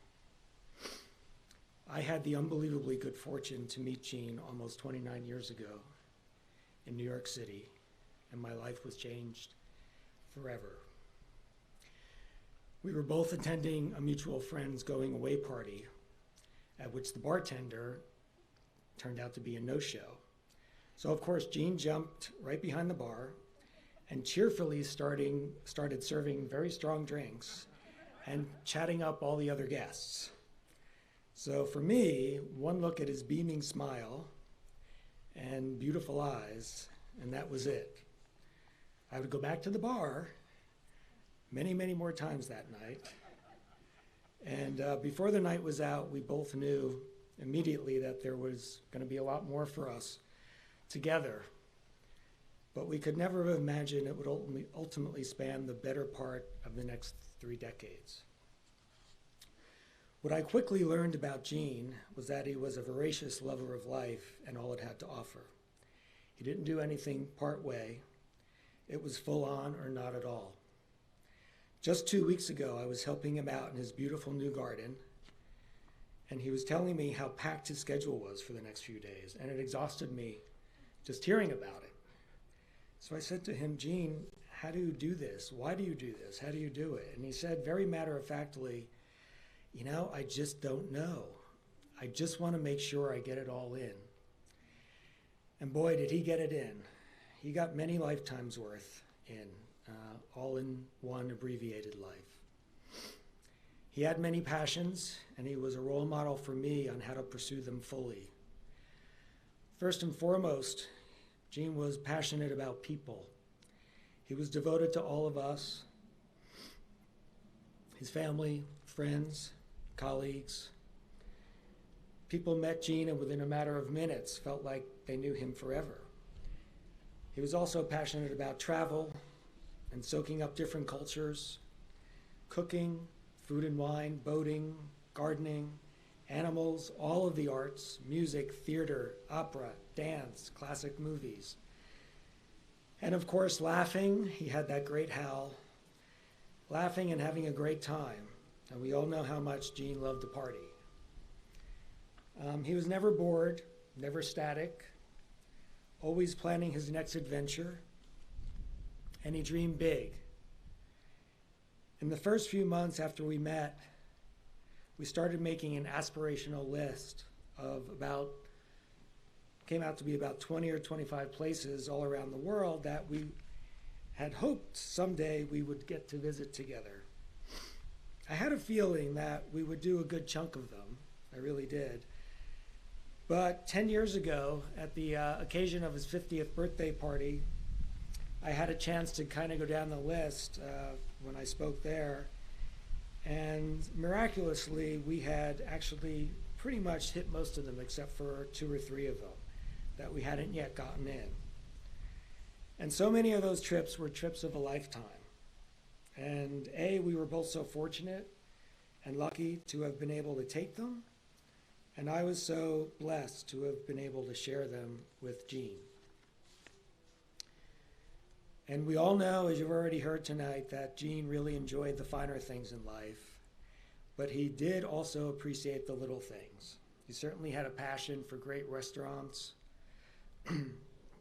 I had the unbelievably good fortune to meet Gene almost 29 years ago in New York City, and my life was changed forever. We were both attending a mutual friend's going away party, at which the bartender turned out to be a no-show. So of course, Gene jumped right behind the bar and cheerfully started serving very strong drinks and chatting up all the other guests. So for me, one look at his beaming smile and beautiful eyes, and that was it. I would go back to the bar many, many more times that night. And before the night was out, we both knew immediately that there was going to be a lot more for us together. But we could never have imagined it would ultimately span the better part of the next 3 decades. What I quickly learned about Gene was that he was a voracious lover of life and all it had to offer. He didn't do anything part way. It was full on or not at all. Just 2 weeks ago, I was helping him out in his beautiful new garden, and he was telling me how packed his schedule was for the next few days, and it exhausted me just hearing about it. So I said to him, Gene, how do you do this? Why do you do this? How do you do it? And he said very matter-of-factly, I just don't know. I just want to make sure I get it all in. And boy, did he get it in. He got many lifetimes worth in, all in one abbreviated life. He had many passions, and he was a role model for me on how to pursue them fully. First and foremost, Gene was passionate about people. He was devoted to all of us, his family, friends, colleagues. People met Gene and within a matter of minutes felt like they knew him forever. He was also passionate about travel and soaking up different cultures, cooking, food and wine, boating, gardening, animals, all of the arts, music, theater, opera, dance, classic movies. And of course, laughing. He had that great howl. Laughing and having a great time. And we all know how much Gene loved to party. He was never bored, never static, always planning his next adventure, and he dreamed big. In the first few months after we met, we started making an aspirational list of came out to be about 20 or 25 places all around the world that we had hoped someday we would get to visit together. I had a feeling that we would do a good chunk of them. I really did. But 10 years ago, at the occasion of his 50th birthday party, I had a chance to kind of go down the list when I spoke there. And miraculously, we had actually pretty much hit most of them except for 2 or 3 of them that we hadn't yet gotten in. And so many of those trips were trips of a lifetime. And we were both so fortunate and lucky to have been able to take them. And I was so blessed to have been able to share them with Gene. And we all know, as you've already heard tonight, that Gene really enjoyed the finer things in life, but he did also appreciate the little things. He certainly had a passion for great restaurants,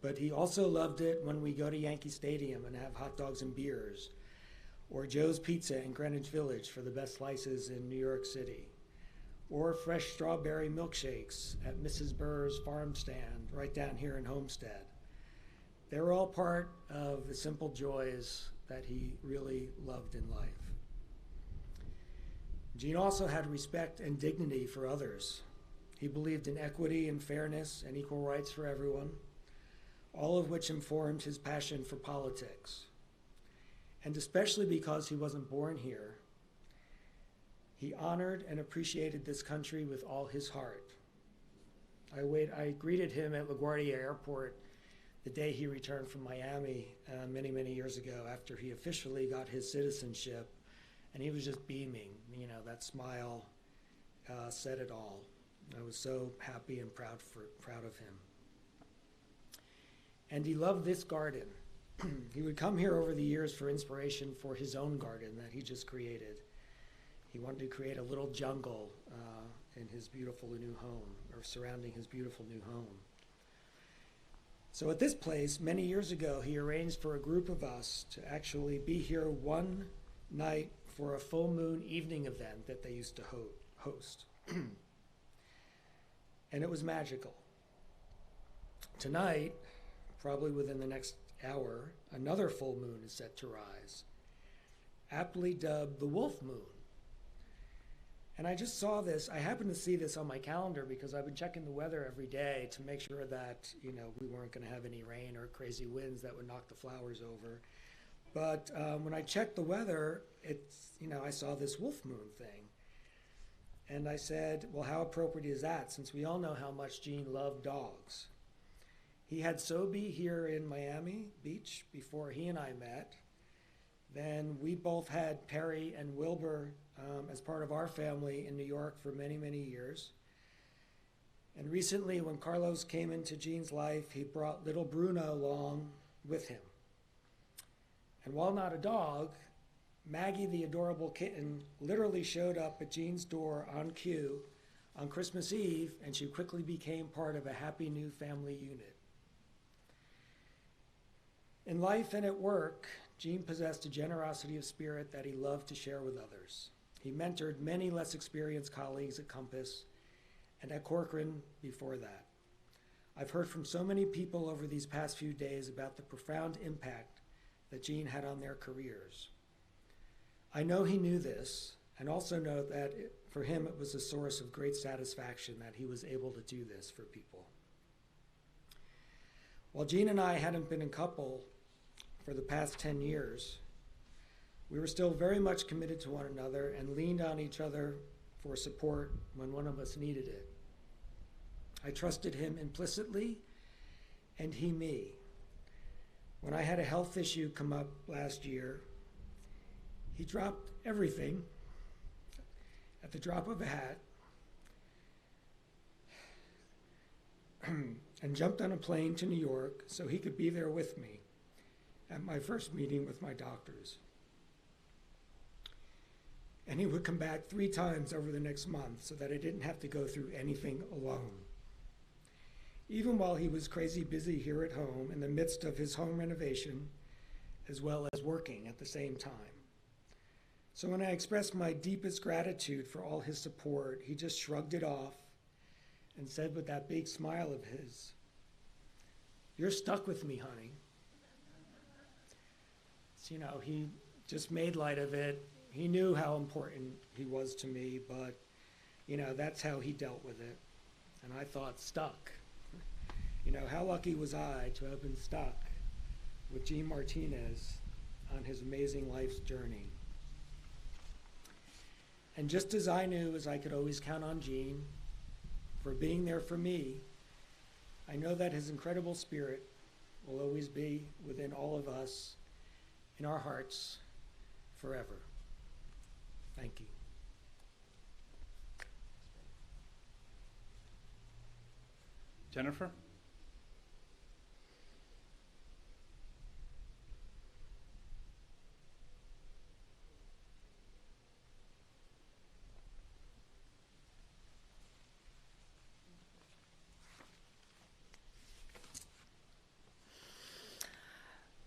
but he also loved it when we go to Yankee Stadium and have hot dogs and beers, or Joe's Pizza in Greenwich Village for the best slices in New York City, or fresh strawberry milkshakes at Mrs. Burr's farm stand right down here in Homestead. They were all part of the simple joys that he really loved in life. Gene also had respect and dignity for others. He believed in equity and fairness and equal rights for everyone, all of which informed his passion for politics. And especially because he wasn't born here, he honored and appreciated this country with all his heart. I greeted him at LaGuardia Airport the day he returned from Miami many, many years ago after he officially got his citizenship, and he was just beaming. You know, that smile said it all. I was so happy and proud of him. And he loved this garden. He would come here over the years for inspiration for his own garden that he just created. He wanted to create a little jungle in his beautiful new home, or surrounding his beautiful new home. So at this place, many years ago, he arranged for a group of us to actually be here one night for a full moon evening event that they used to host. And it was magical. Tonight, probably within the next hour, another full moon is set to rise, aptly dubbed the Wolf Moon. And I just saw this, I happened to see this on my calendar because I've been checking the weather every day to make sure that, we weren't going to have any rain or crazy winds that would knock the flowers over. But when I checked the weather, I saw this wolf moon thing. And I said, well, how appropriate is that, since we all know how much Gene loved dogs? He had Sobe here in Miami Beach before he and I met. Then we both had Perry and Wilbur as part of our family in New York for many, many years. And recently, when Carlos came into Gene's life, he brought little Bruno along with him. And while not a dog, Maggie, the adorable kitten, literally showed up at Gene's door on cue on Christmas Eve, and she quickly became part of a happy new family unit. In life and at work, Gene possessed a generosity of spirit that he loved to share with others. He mentored many less experienced colleagues at Compass and at Corcoran before that. I've heard from so many people over these past few days about the profound impact that Gene had on their careers. I know he knew this, and also know that for him it was a source of great satisfaction that he was able to do this for people. While Gene and I hadn't been a couple for the past 10 years, we were still very much committed to one another and leaned on each other for support when one of us needed it. I trusted him implicitly, and he me. When I had a health issue come up last year, he dropped everything at the drop of a hat and jumped on a plane to New York so he could be there with me at my first meeting with my doctors. And he would come back 3 times over the next month so that I didn't have to go through anything alone. Even while he was crazy busy here at home in the midst of his home renovation, as well as working at the same time. So when I expressed my deepest gratitude for all his support, he just shrugged it off and said with that big smile of his, "You're stuck with me, honey." So, he just made light of it. He knew how important he was to me, but, that's how he dealt with it. And I thought, stuck. How lucky was I to have been stuck with Gene Martinez on his amazing life's journey. And just as I knew as I could always count on Gene for being there for me, I know that his incredible spirit will always be within all of us, in our hearts, forever. Thank you. Jennifer?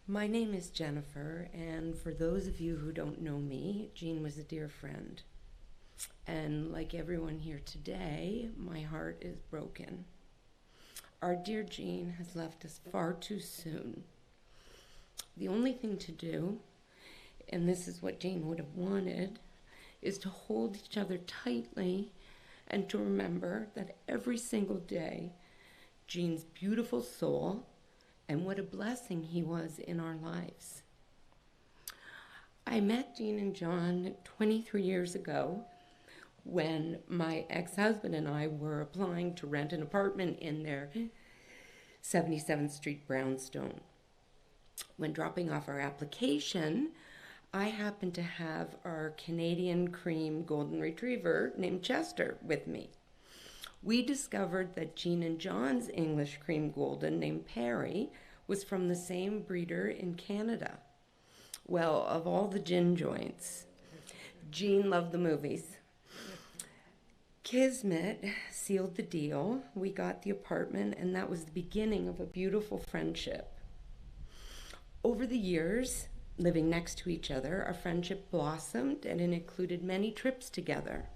My name is Jennifer, and for those of you who don't know me, Gene was a dear friend. And like everyone here today, my heart is broken. Our dear Gene has left us far too soon, The only thing to do, and this is what Jean would have wanted, is to hold each other tightly and to remember that every single day, Jean's beautiful soul and what a blessing he was in our lives. I met Jean and John 23 years ago when my ex-husband and I were applying to rent an apartment in their 77th Street brownstone. When dropping off our application, I happened to have our Canadian cream golden retriever named Chester with me. We discovered that Jean and John's English cream golden named Perry was from the same breeder in Canada. Well, of all the gin joints, Jean loved the movies. Kismet sealed the deal. We got the apartment, and that was the beginning of a beautiful friendship. Over the years, living next to each other, our friendship blossomed, and it included many trips together.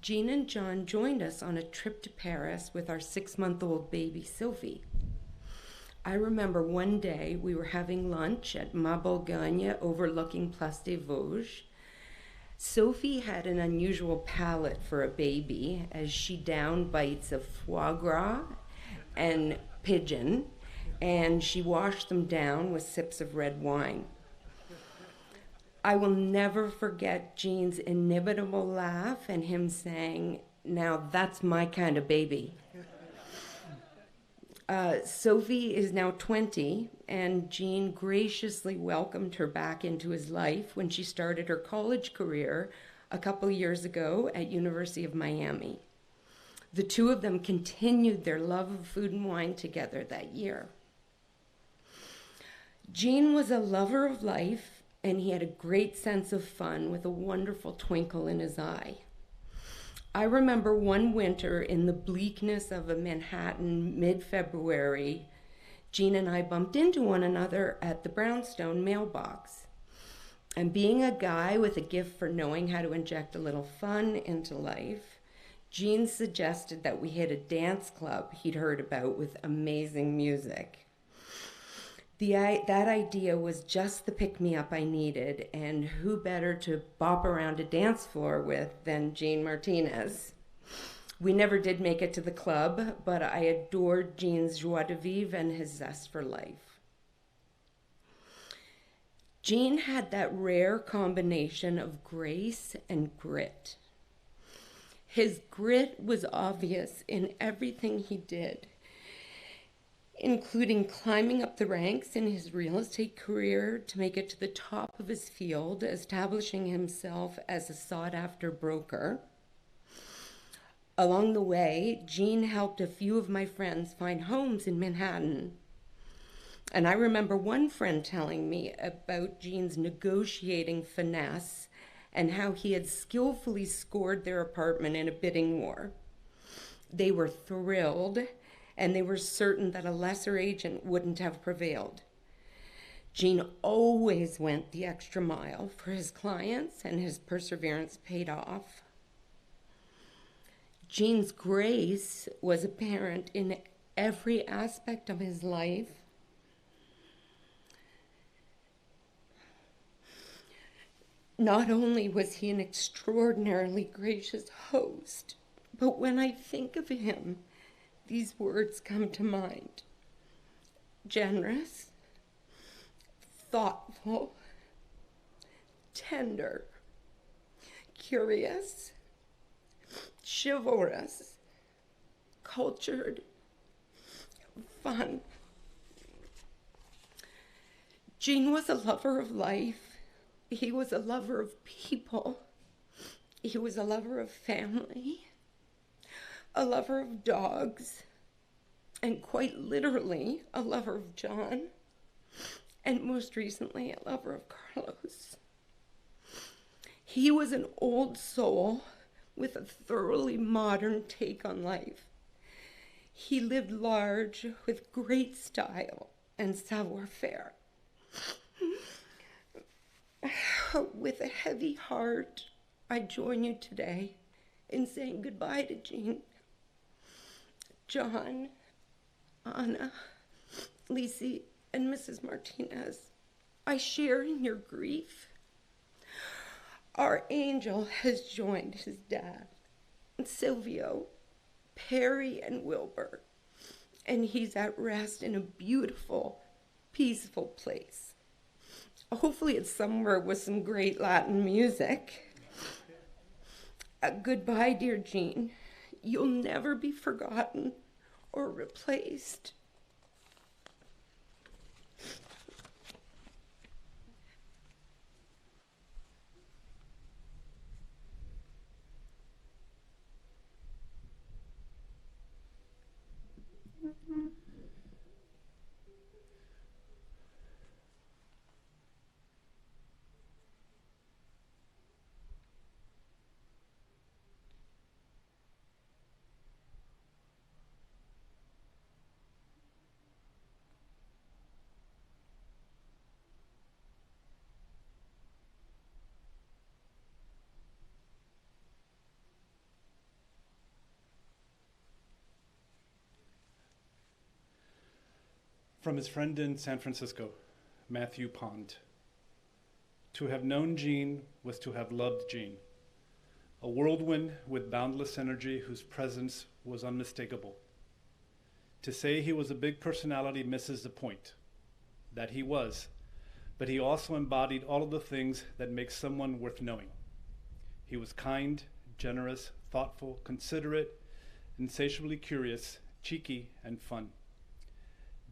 Jean and John joined us on a trip to Paris with our 6-month-old baby, Sophie. I remember one day we were having lunch at Ma Bourgogne overlooking Place des Vosges. Sophie had an unusual palate for a baby as she downed bites of foie gras and pigeon, and she washed them down with sips of red wine. I will never forget Jean's inimitable laugh and him saying, "Now that's my kind of baby." Sophie is now 20, and Jean graciously welcomed her back into his life when she started her college career a couple years ago at University of Miami. The two of them continued their love of food and wine together that year. Jean was a lover of life, and he had a great sense of fun with a wonderful twinkle in his eye. I remember one winter in the bleakness of a Manhattan mid-February, Jean and I bumped into one another at the brownstone mailbox. And being a guy with a gift for knowing how to inject a little fun into life, Jean suggested that we hit a dance club he'd heard about with amazing music. That idea was just the pick-me-up I needed, and who better to bop around a dance floor with than Jean Martinez. We never did make it to the club, but I adored Jean's joie de vivre and his zest for life. Jean had that rare combination of grace and grit. His grit was obvious in everything he did, including climbing up the ranks in his real estate career to make it to the top of his field, establishing himself as a sought-after broker. Along the way, Jean helped a few of my friends find homes in Manhattan. And I remember one friend telling me about Jean's negotiating finesse and how he had skillfully scored their apartment in a bidding war. They were thrilled, and they were certain that a lesser agent wouldn't have prevailed. Jean always went the extra mile for his clients, and his perseverance paid off. Jean's grace was apparent in every aspect of his life. Not only was he an extraordinarily gracious host, but when I think of him, these words come to mind: generous, thoughtful, tender, curious, chivalrous, cultured, fun. Jean was a lover of life. He was a lover of people. He was a lover of family, a lover of dogs, and quite literally a lover of John, and most recently a lover of Carlos. He was an old soul with a thoroughly modern take on life. He lived large with great style and savoir-faire. With a heavy heart, I join you today in saying goodbye to Jean, John, Anna, Lisi, And Mrs. Martinez, I share in your grief. Our angel has joined his dad, Silvio, Perry, and Wilbur, and he's at rest in a beautiful, peaceful place. Hopefully it's somewhere with some great Latin music. Goodbye, dear Jean. You'll never be forgotten or replaced. From his friend in San Francisco, Matthew Pond. To have known Jean was to have loved Jean, a whirlwind with boundless energy whose presence was unmistakable. To say he was a big personality misses the point. That he was, but he also embodied all of the things that make someone worth knowing. He was kind, generous, thoughtful, considerate, insatiably curious, cheeky, and fun.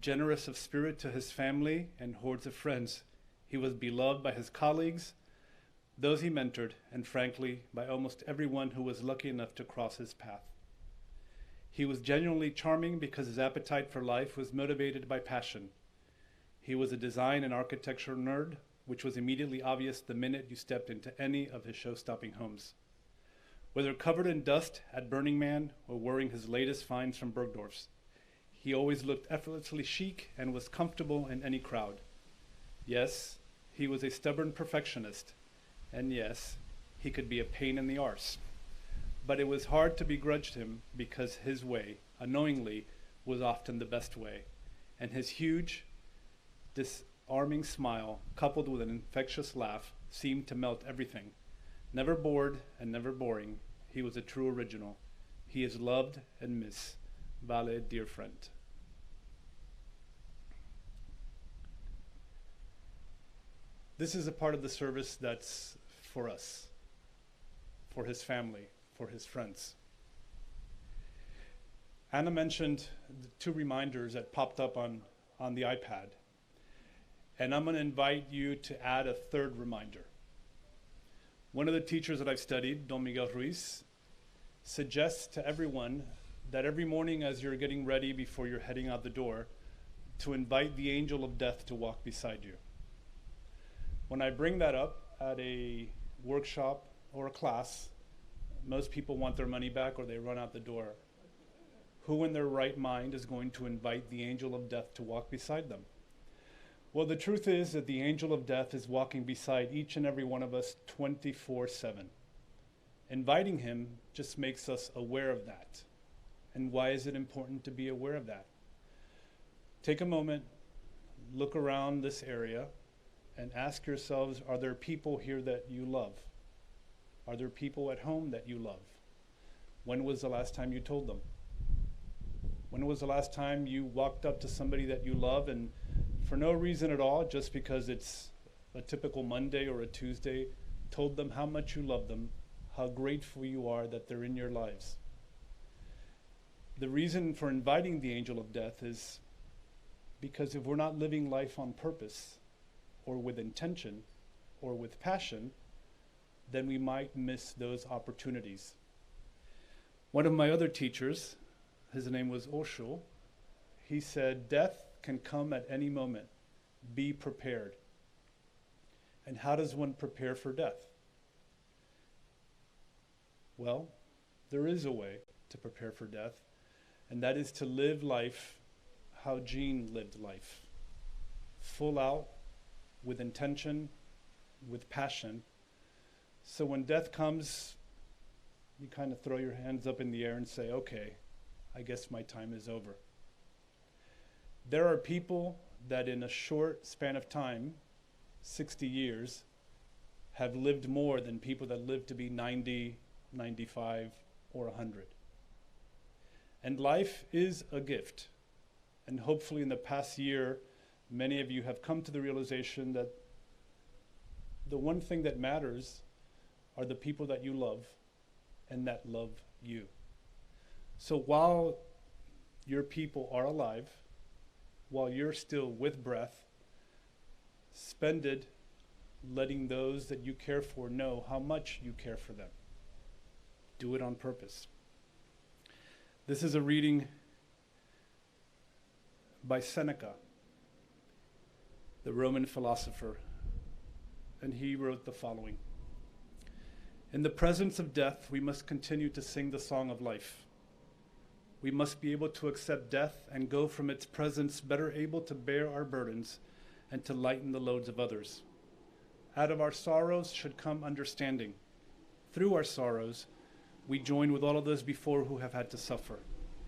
Generous of spirit to his family and hordes of friends, he was beloved by his colleagues, those he mentored, and frankly, by almost everyone who was lucky enough to cross his path. He was genuinely charming because his appetite for life was motivated by passion. He was a design and architecture nerd, which was immediately obvious the minute you stepped into any of his show-stopping homes. Whether covered in dust at Burning Man or wearing his latest finds from Bergdorf's, he always looked effortlessly chic and was comfortable in any crowd. Yes, he was a stubborn perfectionist, and yes, he could be a pain in the arse. But it was hard to begrudge him because his way, unknowingly, was often the best way, and his huge, disarming smile, coupled with an infectious laugh, seemed to melt everything. Never bored and never boring, he was a true original. He is loved and missed. Vale, dear friend. This is a part of the service that's for us, for his family, for his friends. Anna mentioned the 2 reminders that popped up on the iPad. And I'm going to invite you to add a 3rd reminder. One of the teachers that I've studied, Don Miguel Ruiz, suggests to everyone that every morning as you're getting ready before you're heading out the door, to invite the angel of death to walk beside you. When I bring that up at a workshop or a class, most people want their money back or they run out the door. Who in their right mind is going to invite the angel of death to walk beside them? Well, the truth is that the angel of death is walking beside each and every one of us 24/7. Inviting him just makes us aware of that. And why is it important to be aware of that? Take a moment, look around this area, and ask yourselves, are there people here that you love? Are there people at home that you love? When was the last time you told them? When was the last time you walked up to somebody that you love and for no reason at all, just because it's a typical Monday or a Tuesday, told them how much you love them, how grateful you are that they're in your lives? The reason for inviting the angel of death is because if we're not living life on purpose or with intention or with passion, then we might miss those opportunities. One of my other teachers, his name was Osho, he said, death can come at any moment. Be prepared. And how does one prepare for death? Well, there is a way to prepare for death, and that is to live life how Jean lived life. Full out, with intention, with passion. So when death comes, you kind of throw your hands up in the air and say, okay, I guess my time is over. There are people that in a short span of time, 60 years, have lived more than people that live to be 90, 95, or 100. And life is a gift. And hopefully in the past year, many of you have come to the realization that the one thing that matters are the people that you love and that love you. So while your people are alive, while you're still with breath, spend it letting those that you care for know how much you care for them. Do it on purpose. This is a reading by Seneca, the Roman philosopher, and he wrote the following. In the presence of death, we must continue to sing the song of life. We must be able to accept death and go from its presence better able to bear our burdens and to lighten the loads of others. Out of our sorrows should come understanding. Through our sorrows, we join with all of those before who have had to suffer,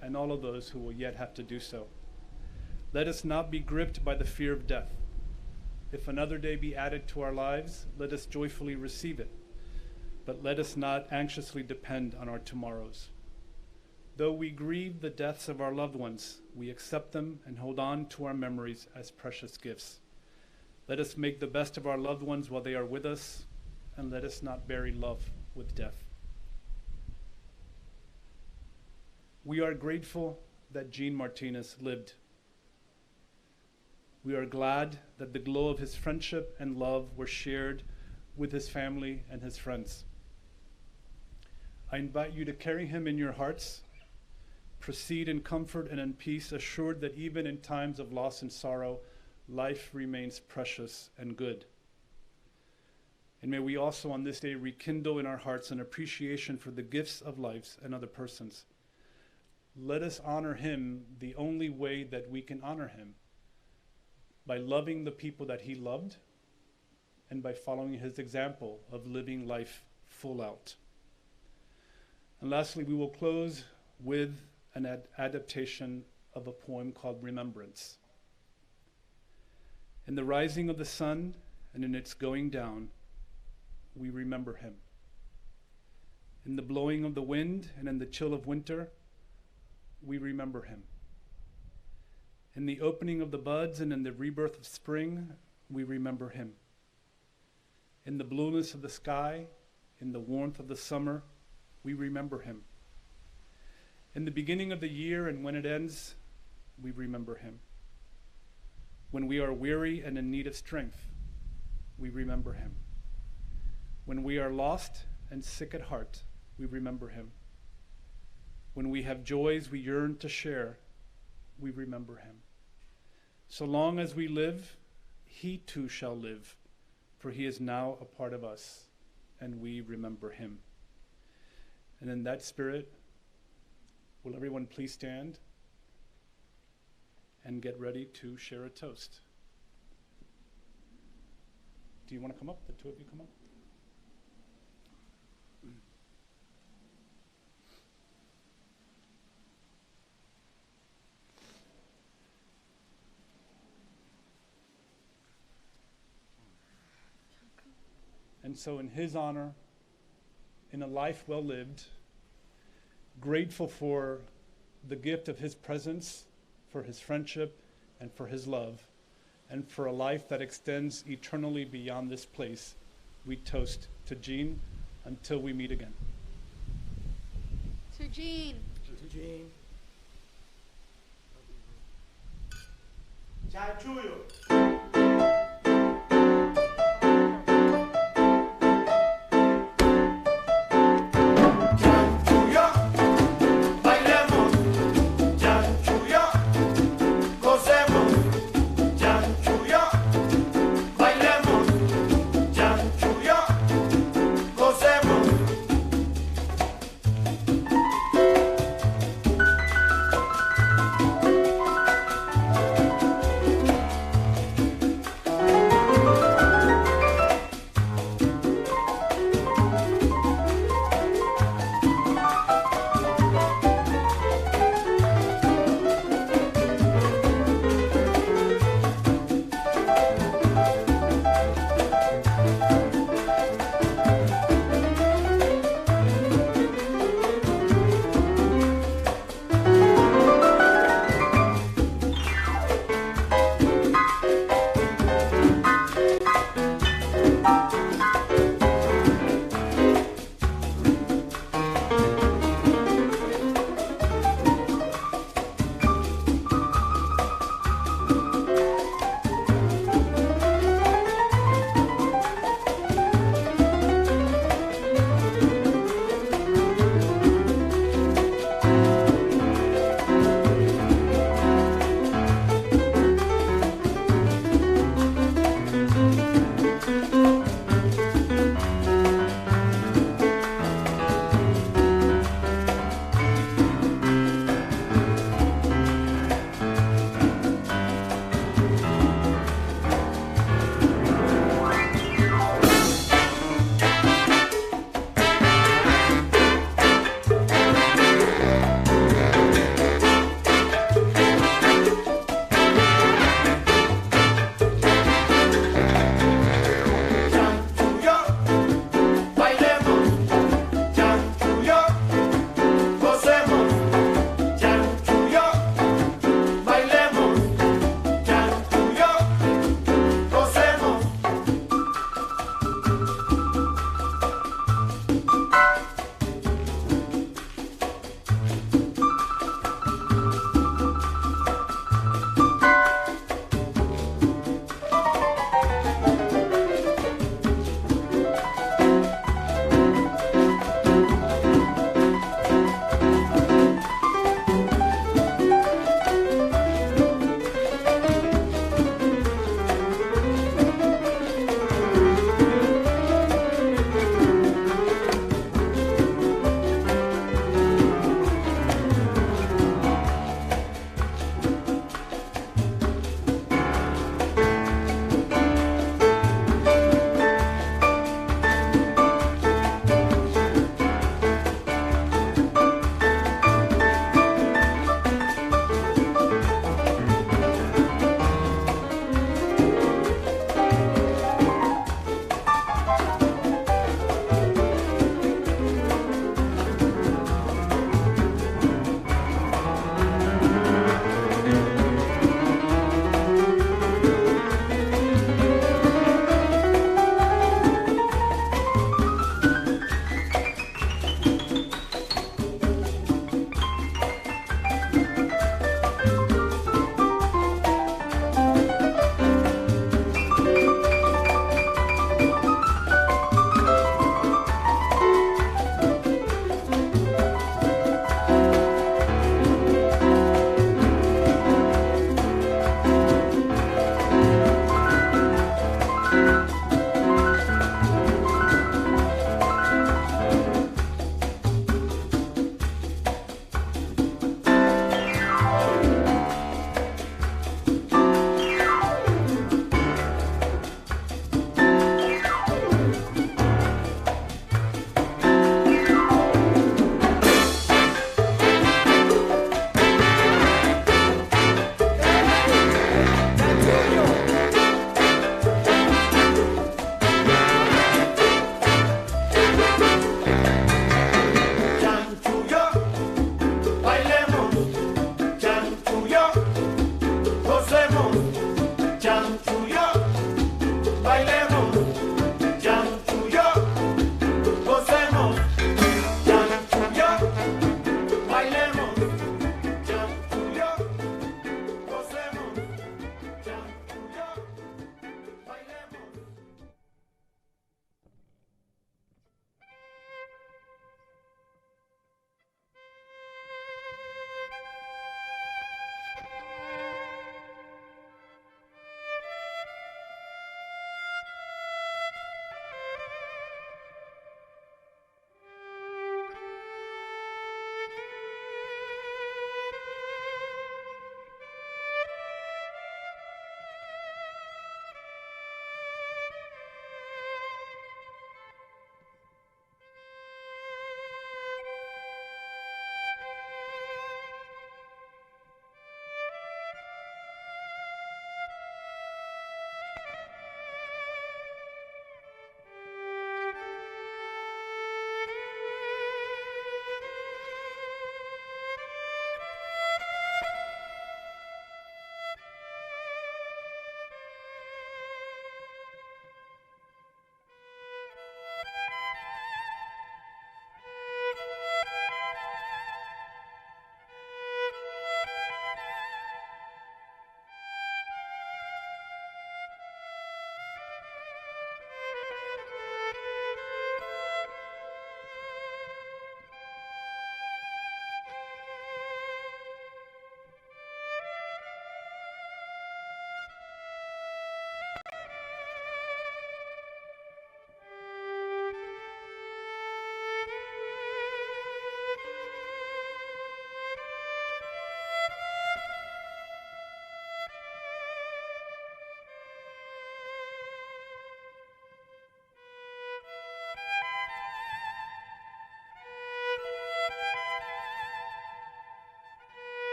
and all of those who will yet have to do so. Let us not be gripped by the fear of death. If another day be added to our lives, let us joyfully receive it. But let us not anxiously depend on our tomorrows. Though we grieve the deaths of our loved ones, we accept them and hold on to our memories as precious gifts. Let us make the best of our loved ones while they are with us, and let us not bury love with death. We are grateful that Jean Martinez lived. We are glad that the glow of his friendship and love were shared with his family and his friends. I invite you to carry him in your hearts. Proceed in comfort and in peace, assured that even in times of loss and sorrow, life remains precious and good. And may we also on this day rekindle in our hearts an appreciation for the gifts of lives and other persons. Let us honor him the only way that we can honor him, by loving the people that he loved and by following his example of living life full out. And lastly, we will close with an adaptation of a poem called Remembrance. In the rising of the sun and in its going down, we remember him. In the blowing of the wind and in the chill of winter, we remember him. In the opening of the buds and in the rebirth of spring, we remember him. In the blueness of the sky, in the warmth of the summer, we remember him. In the beginning of the year and when it ends, we remember him. When we are weary and in need of strength, we remember him. When we are lost and sick at heart, we remember him. When we have joys we yearn to share, we remember him. So long as we live, he too shall live, for he is now a part of us, and we remember him. And in that spirit, will everyone please stand and get ready to share a toast? Do you want to come up? The two of you come up? And so in his honor, in a life well lived, grateful for the gift of his presence, for his friendship, and for his love, and for a life that extends eternally beyond this place, we toast to Jean until we meet again. To Jean. To Jean. 잘 줘요.